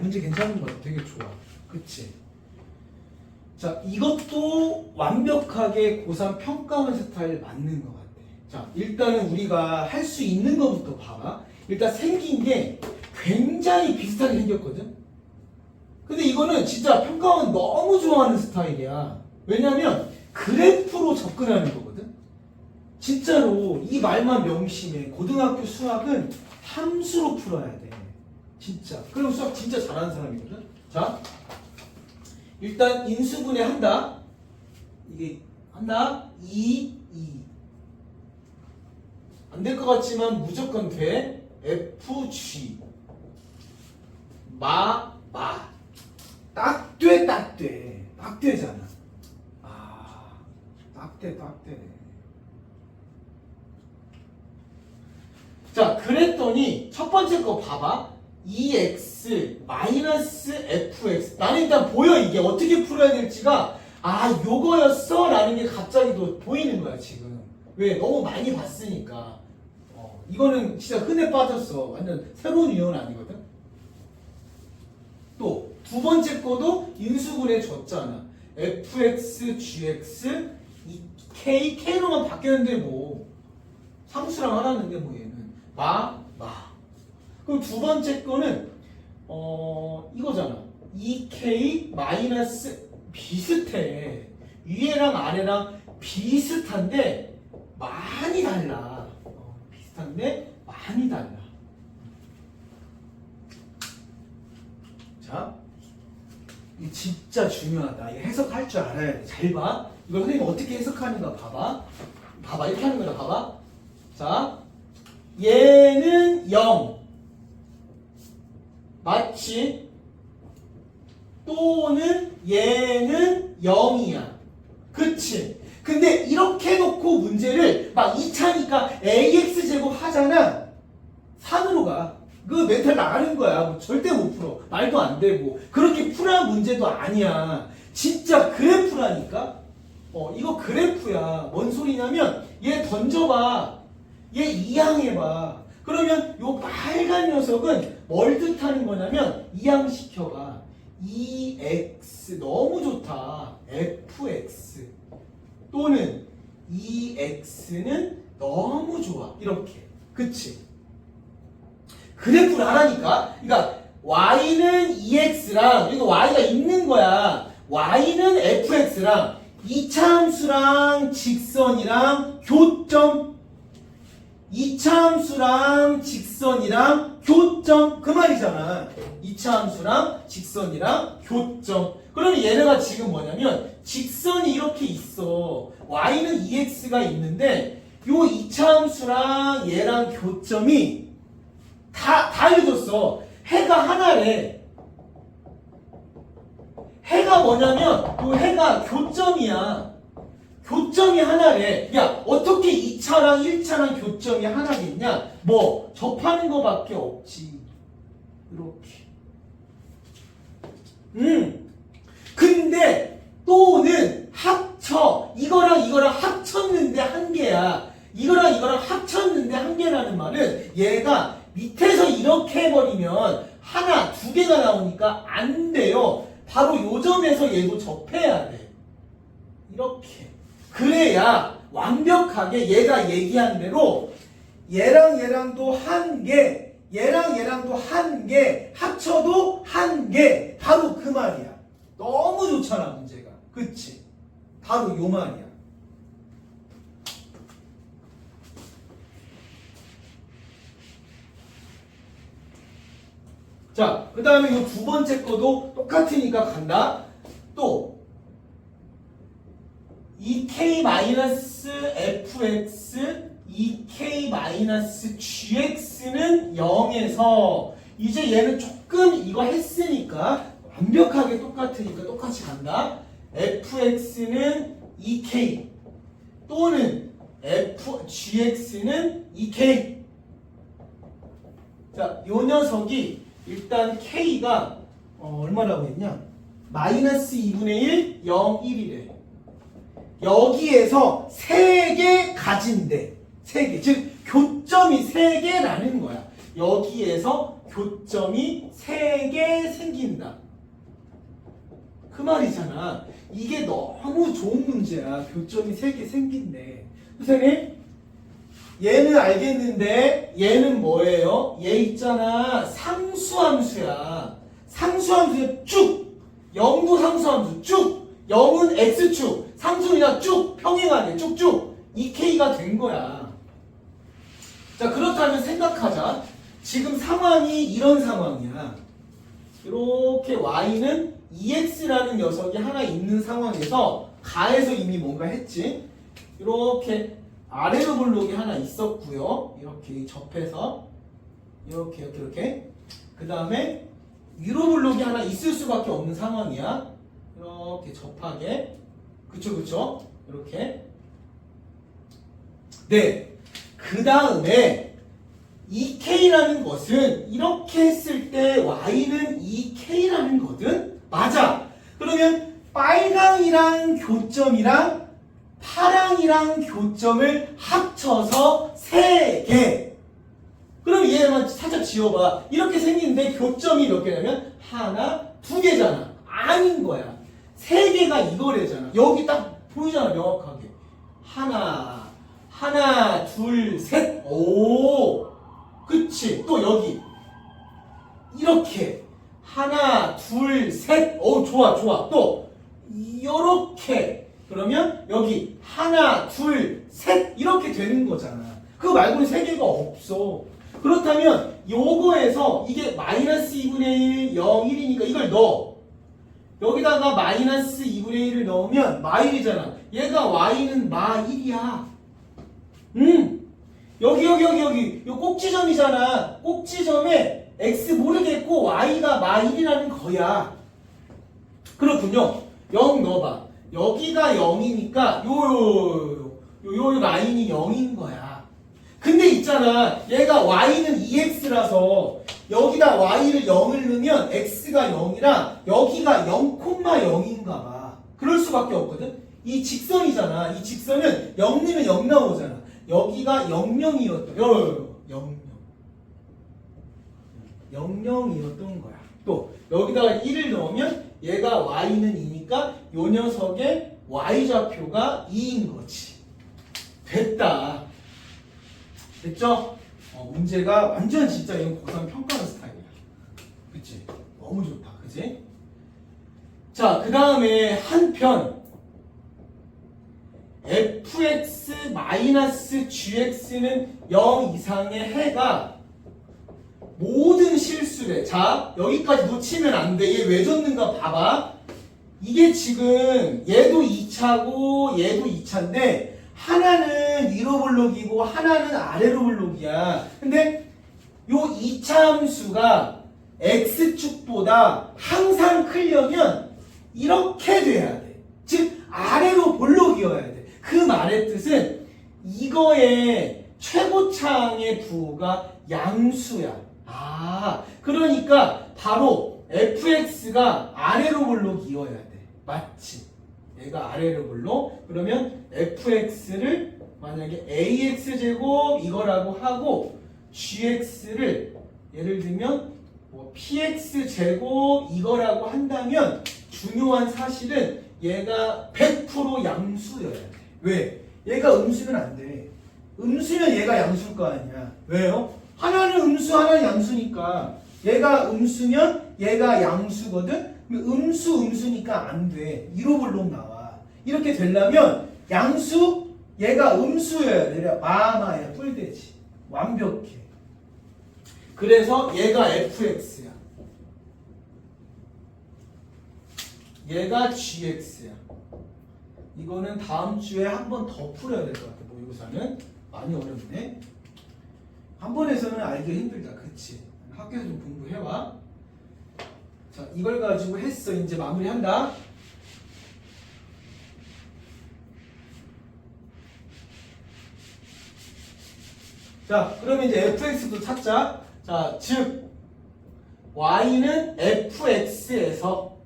문제 괜찮은 것 같아. 되게 좋아. 그치? 자, 이것도 완벽하게 고3 평가원 스타일 맞는 것 같아. 자, 일단은 우리가 할 수 있는 것부터 봐봐. 일단 생긴 게 굉장히 비슷하게 생겼거든? 근데 이거는 진짜 평가원 너무 좋아하는 스타일이야. 왜냐면 그래프로 접근하는 거거든? 진짜로 이 말만 명심해. 고등학교 수학은 함수로 풀어야 돼. 진짜. 그럼 수학 진짜 잘하는 사람이거든. 자, 일단 인수분해 한다. 이게 한다. 2, 2. 안 될 것 같지만 무조건 돼. FG. 마. 딱 돼, 딱 돼. 딱 되잖아. 딱 돼. 자, 그랬더니 첫 번째 거 봐봐. 2x 마이너스 fx. 나는 일단 보여. 이게 어떻게 풀어야 될지가 요거였어? 라는 게 갑자기 또 보이는 거야 지금. 왜? 너무 많이 봤으니까. 이거는 진짜 흔해 빠졌어. 완전 새로운 유형은 아니거든. 또 두 번째 거도 인수분해 줬잖아. fx, gx, k로만 바뀌었는데 뭐 상수랑 하라는데 뭐 얘는 마. 그럼 두 번째 거는 이거잖아. 2k 마이너스 비슷해. 위에랑 아래랑 비슷한데 많이 달라. 비슷한데 많이 달라. 자, 이게 진짜 중요하다. 이거 해석할 줄 알아야 돼. 잘 봐. 이걸 선생님 어떻게 해석하는가 봐봐. 이렇게 하는 거다. 봐봐. 자, 얘는 0. 맞지? 또는 얘는 0이야. 그치? 근데 이렇게 놓고 문제를 막 2차니까 AX제곱 하잖아. 3으로 가. 그 멘탈 나가는 거야. 뭐 절대 못 풀어. 말도 안 되고. 그렇게 풀어야 문제도 아니야. 진짜 그래프라니까? 이거 그래프야. 뭔 소리냐면 얘 던져봐. 얘 이항해봐. 그러면 요 빨간 녀석은 뭘 뜻하는 거냐면 이항시켜봐. EX 너무 좋다. FX 또는 EX는 너무 좋아. 이렇게. 그치? 그래프를 하라니까. 그러니까 Y는 EX랑 그리고 Y가 있는 거야. Y는 FX랑 이차함수랑 직선이랑 교점. 이차함수랑 직선이랑 교점. 그 말이잖아. 이차함수랑 직선이랑 교점. 그러면 얘네가 지금 뭐냐면 직선이 이렇게 있어. Y는 EX가 있는데 요 이차함수랑 얘랑 교점이 다 알려줬어. 해가 하나래. 해가 뭐냐면 요 해가 교점이야. 교점이 하나래. 야, 어떻게 2차랑 1차랑 교점이 하나겠냐? 뭐 접하는 거밖에 없지. 이렇게. 근데 또는 합쳐. 이거랑 합쳤는데 한 개야. 이거랑 합쳤는데 한 개라는 말은 얘가 밑에서 이렇게 해버리면 하나, 두 개가 나오니까 접하니까 안 돼요. 바로 요 점에서 얘도 접해야 돼. 이렇게. 그래야 완벽하게 얘가 얘기한 대로 얘랑 얘랑도 한 개, 얘랑 얘랑도 한 개, 합쳐도 한 개. 바로 그 말이야. 너무 좋잖아, 문제가. 그치? 바로 요 말이야. 자, 그 다음에 이 두 번째 거도 똑같으니까 간다. 또 2k-fx 2k-gx는 0에서 이제 얘는 조금 이거 했으니까 완벽하게 똑같으니까 똑같이 간다. fx는 2k 또는 gx는 2k. 자, 요 녀석이 일단 k가 얼마라고 했냐? 마이너스 2분의 1, 0, 1이래. 여기에서 3개 가진대. 3개. 즉 교점이 3개라는 거야. 여기에서 교점이 3개 생긴다. 그 말이잖아. 이게 너무 좋은 문제야. 교점이 3개 생긴대. 선생님, 얘는 알겠는데 얘는 뭐예요? 얘 있잖아. 상수함수야. 상수함수야. 쭉. 0도 상수함수. 쭉. 0은 x축. 상수냐 쭉. 평행하게 쭉쭉. 2k가 된 거야. 자, 그렇다면 생각하자. 지금 상황이 이런 상황이야. 이렇게 y는 2x라는 녀석이 하나 있는 상황에서 가에서 이미 뭔가 했지. 이렇게 아래로 블록이 하나 있었고요. 이렇게 접해서 이렇게 그 다음에 위로 블록이 하나 있을 수밖에 없는 상황이야. 이렇게 접하게. 그쵸 이렇게. 네, 그 다음에 2k라는 것은 이렇게 했을 때 y는 2k라는 거든. 맞아. 그러면 빨강이랑 교점이랑 파랑이랑 교점을 합쳐서 3개. 그럼 얘만 살짝 지워봐. 이렇게 생기는데 교점이 몇 개냐면 하나, 2개잖아. 아닌 거야. 3개가 이거래잖아. 여기 딱 보이잖아, 명확하게. 하나, 둘, 셋. 오, 그치. 또 여기 이렇게 하나, 둘, 셋. 오, 좋아. 또 이렇게. 그러면 여기 하나, 둘, 셋 이렇게 되는 거잖아. 그거 말고는 3개가 없어. 그렇다면 요거에서 이게 마이너스 2분의 1, 0, 1이니까 이걸 넣어. 여기다가 마이너스 2분의 1을 넣으면 마1이잖아. 얘가 y는 마1이야. 여기 요 꼭지점이잖아. 꼭지점에 x 모르겠고 y가 마1이라는 거야. 그렇군요. 0 넣어봐. 여기가 0이니까 요 라인이 0인 거야. 근데 있잖아. 얘가 y는 2x라서 여기다 y를 0을 넣으면 x가 0이라 여기가 0,0인가 봐. 그럴 수밖에 없거든. 이 직선이잖아. 이 직선은 0 넣으면 0 나오잖아. 여기가 00이었던 00이었던 거야. 또 여기다가 1을 넣으면 얘가 y는 2니까 요 녀석의 y좌표가 2인 거지. 됐다. 됐죠? 문제가 완전 진짜 이건 고3 평가하는 스타일이야. 그치? 너무 좋다. 그치? 자, 그 다음에 한편 fx-gx는 0 이상의 해가 모든 실수래. 자, 여기까지 놓치면 안 돼. 얘 왜 줬는가 봐봐. 이게 지금 얘도 2차고 얘도 2차인데 하나는 위로 블록이고 하나는 아래로 블록이야. 근데 요 2차 함수가 x축보다 항상 크려면 이렇게 돼야 돼. 즉 아래로 블록이어야 돼. 그 말의 뜻은 이거의 최고차항의 부호가 양수야. 그러니까 바로 fx가 아래로 블록이어야 돼. 맞지? 얘가 아래로 블록. 그러면 fx를 만약에 ax제곱 이거라고 하고 gx를 예를 들면 뭐 px 제곱 이거라고 한다면 중요한 사실은 얘가 100% 양수여야 돼. 왜? 얘가 음수면 안 돼. 음수면 얘가 양수일 거 아니야. 왜요? 하나는 음수, 하나는 양수니까. 얘가 음수면 얘가 양수거든? 음수니까 안 돼. 1호 블록 나와. 이렇게 되려면 양수, 얘가 음수여야 돼. 마마야, 뿔되지. 완벽해. 그래서 얘가 fx야. 얘가 gx야. 이거는 다음 주에 한 번 더 풀어야 될 것 같아. 모의고사는 많이 어렵네. 한 번에서는 알기 힘들다. 그치? 학교에서 좀 공부해와. 자, 이걸 가지고 했어. 이제 마무리한다. 자, 그러면 이제 fx도 찾자. 자, 즉 y는 fx에서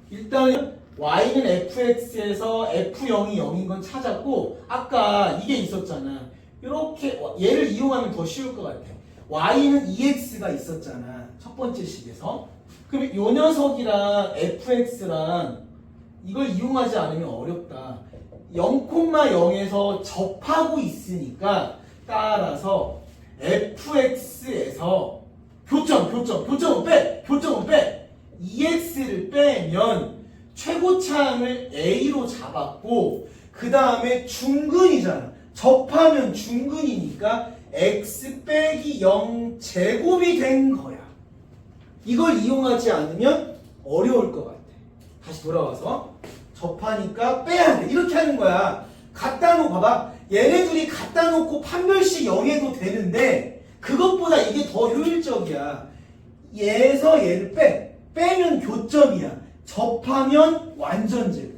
일단은 y는 fx에서 f0이 0인 건 찾았고 아까 이게 있었잖아. 이렇게 얘를 이용하면 더 쉬울 것 같아. y는 2x가 있었잖아. 첫 번째 식에서. 그럼 요 녀석이랑 fx랑 이걸 이용하지 않으면 어렵다. 0,0에서 접하고 있으니까 따라서 fx에서 교점은 빼 2x를 빼면 최고차항을 a로 잡았고 그 다음에 중근이잖아. 접하면 중근이니까 x 빼기 0 제곱이 된 거야. 이걸 이용하지 않으면 어려울 것 같아. 다시 돌아와서 접하니까 빼야 돼. 이렇게 하는 거야. 갖다 놓고 봐봐. 얘네 둘이 갖다 놓고 판별식 0해도 되는데 그것보다 이게 더 효율적이야. 얘에서 얘를 빼면 교점이야. 접하면 완전제곱.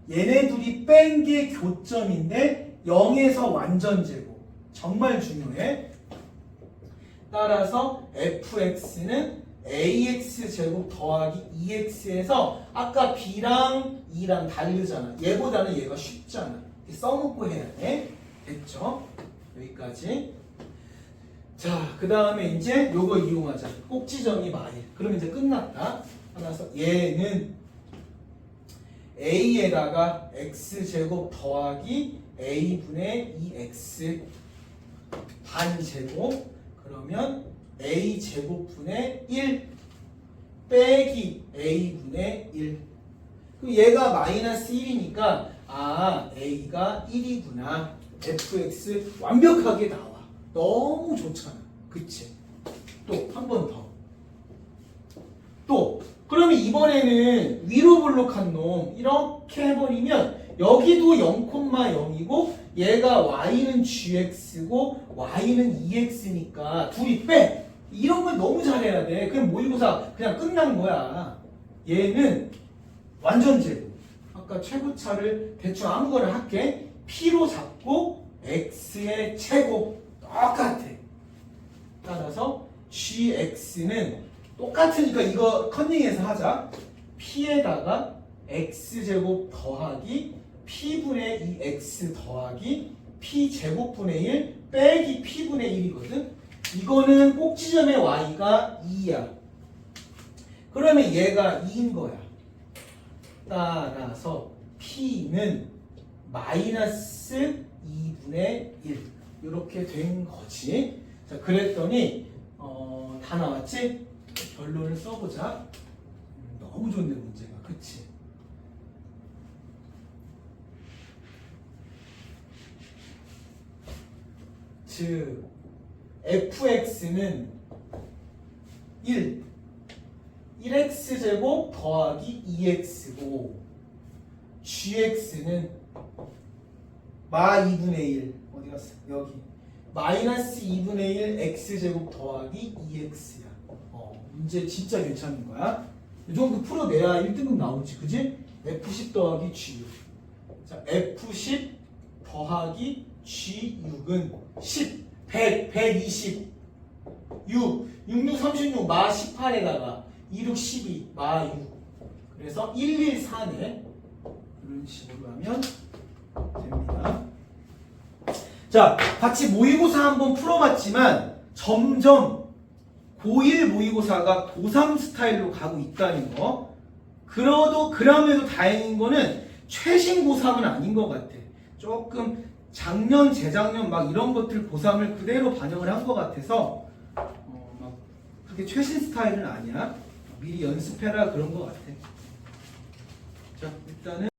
얘네 둘이 뺀 게 교점인데 0에서 완전제곱. 정말 중요해. 따라서 fx는 ax 제곱 더하기 2x에서 아까 b랑 2랑 다르잖아. 얘보다는 얘가 쉽잖아. 써먹고 해야 돼. 됐죠? 여기까지. 자, 그 다음에 이제 요거 이용하자. 꼭지점이 마일. 그럼 이제 끝났다. 따라서 얘는 a에다가 x제곱 더하기 a분의 2x 반제곱 그러면 a제곱분의 1 빼기 a분의 1 그럼 얘가 마이너스 1이니까 아 a가 1이구나. fx 완벽하게 나와. 너무 좋잖아. 그치? 또 한 번 더. 또 그러면 이번에는 위로 블록한 놈 이렇게 해버리면 여기도 0,0이고 얘가 y는 gx고 y는 2x니까 둘이 빼. 이런 걸 너무 잘해야 돼. 그럼 모의고사 그냥 끝난 거야. 얘는 완전 제곱. 아까 최고차를 대충 아무거나 할게. p로 잡고 x의 제곱 똑같아. 따라서 gx는 똑같으니까 이거 컨닝해서 하자. p에다가 x제곱 더하기 p분의 2x 더하기 p제곱분의 1 빼기 p분의 1이거든. 이거는 꼭지점의 y가 2야. 그러면 얘가 2인 거야. 따라서 p는 마이너스 2분의 1 이렇게 된 거지. 자, 그랬더니 다 나왔지? 결론을 써보자. 너무 좋네 문제가. 그치? 즉 fx는 1x제곱 더하기 2x고 gx는 마 2분의 1 어디 갔어? 여기 마이너스 2분의 1 x제곱 더하기 2x야. 문제 진짜 괜찮은 거야. 이 정도 풀어내야 1등급 나오지. 그지? f10 더하기 g6. 자, f10 더하기 g6은 10, 100, 120, 6, 6, 6, 36, 마 18에다가 2, 6, 12, 마 6. 그래서 114네. 이런 식으로 하면 됩니다. 자, 같이 모의고사 한번 풀어봤지만 점점 고1 모의고사가 고3 스타일로 가고 있다는 거. 그럼에도 다행인 거는 최신 고3은 아닌 것 같아. 조금 작년, 재작년 막 이런 것들 고3을 그대로 반영을 한 것 같아서 막 그렇게 최신 스타일은 아니야. 미리 연습해라 그런 것 같아. 자, 일단은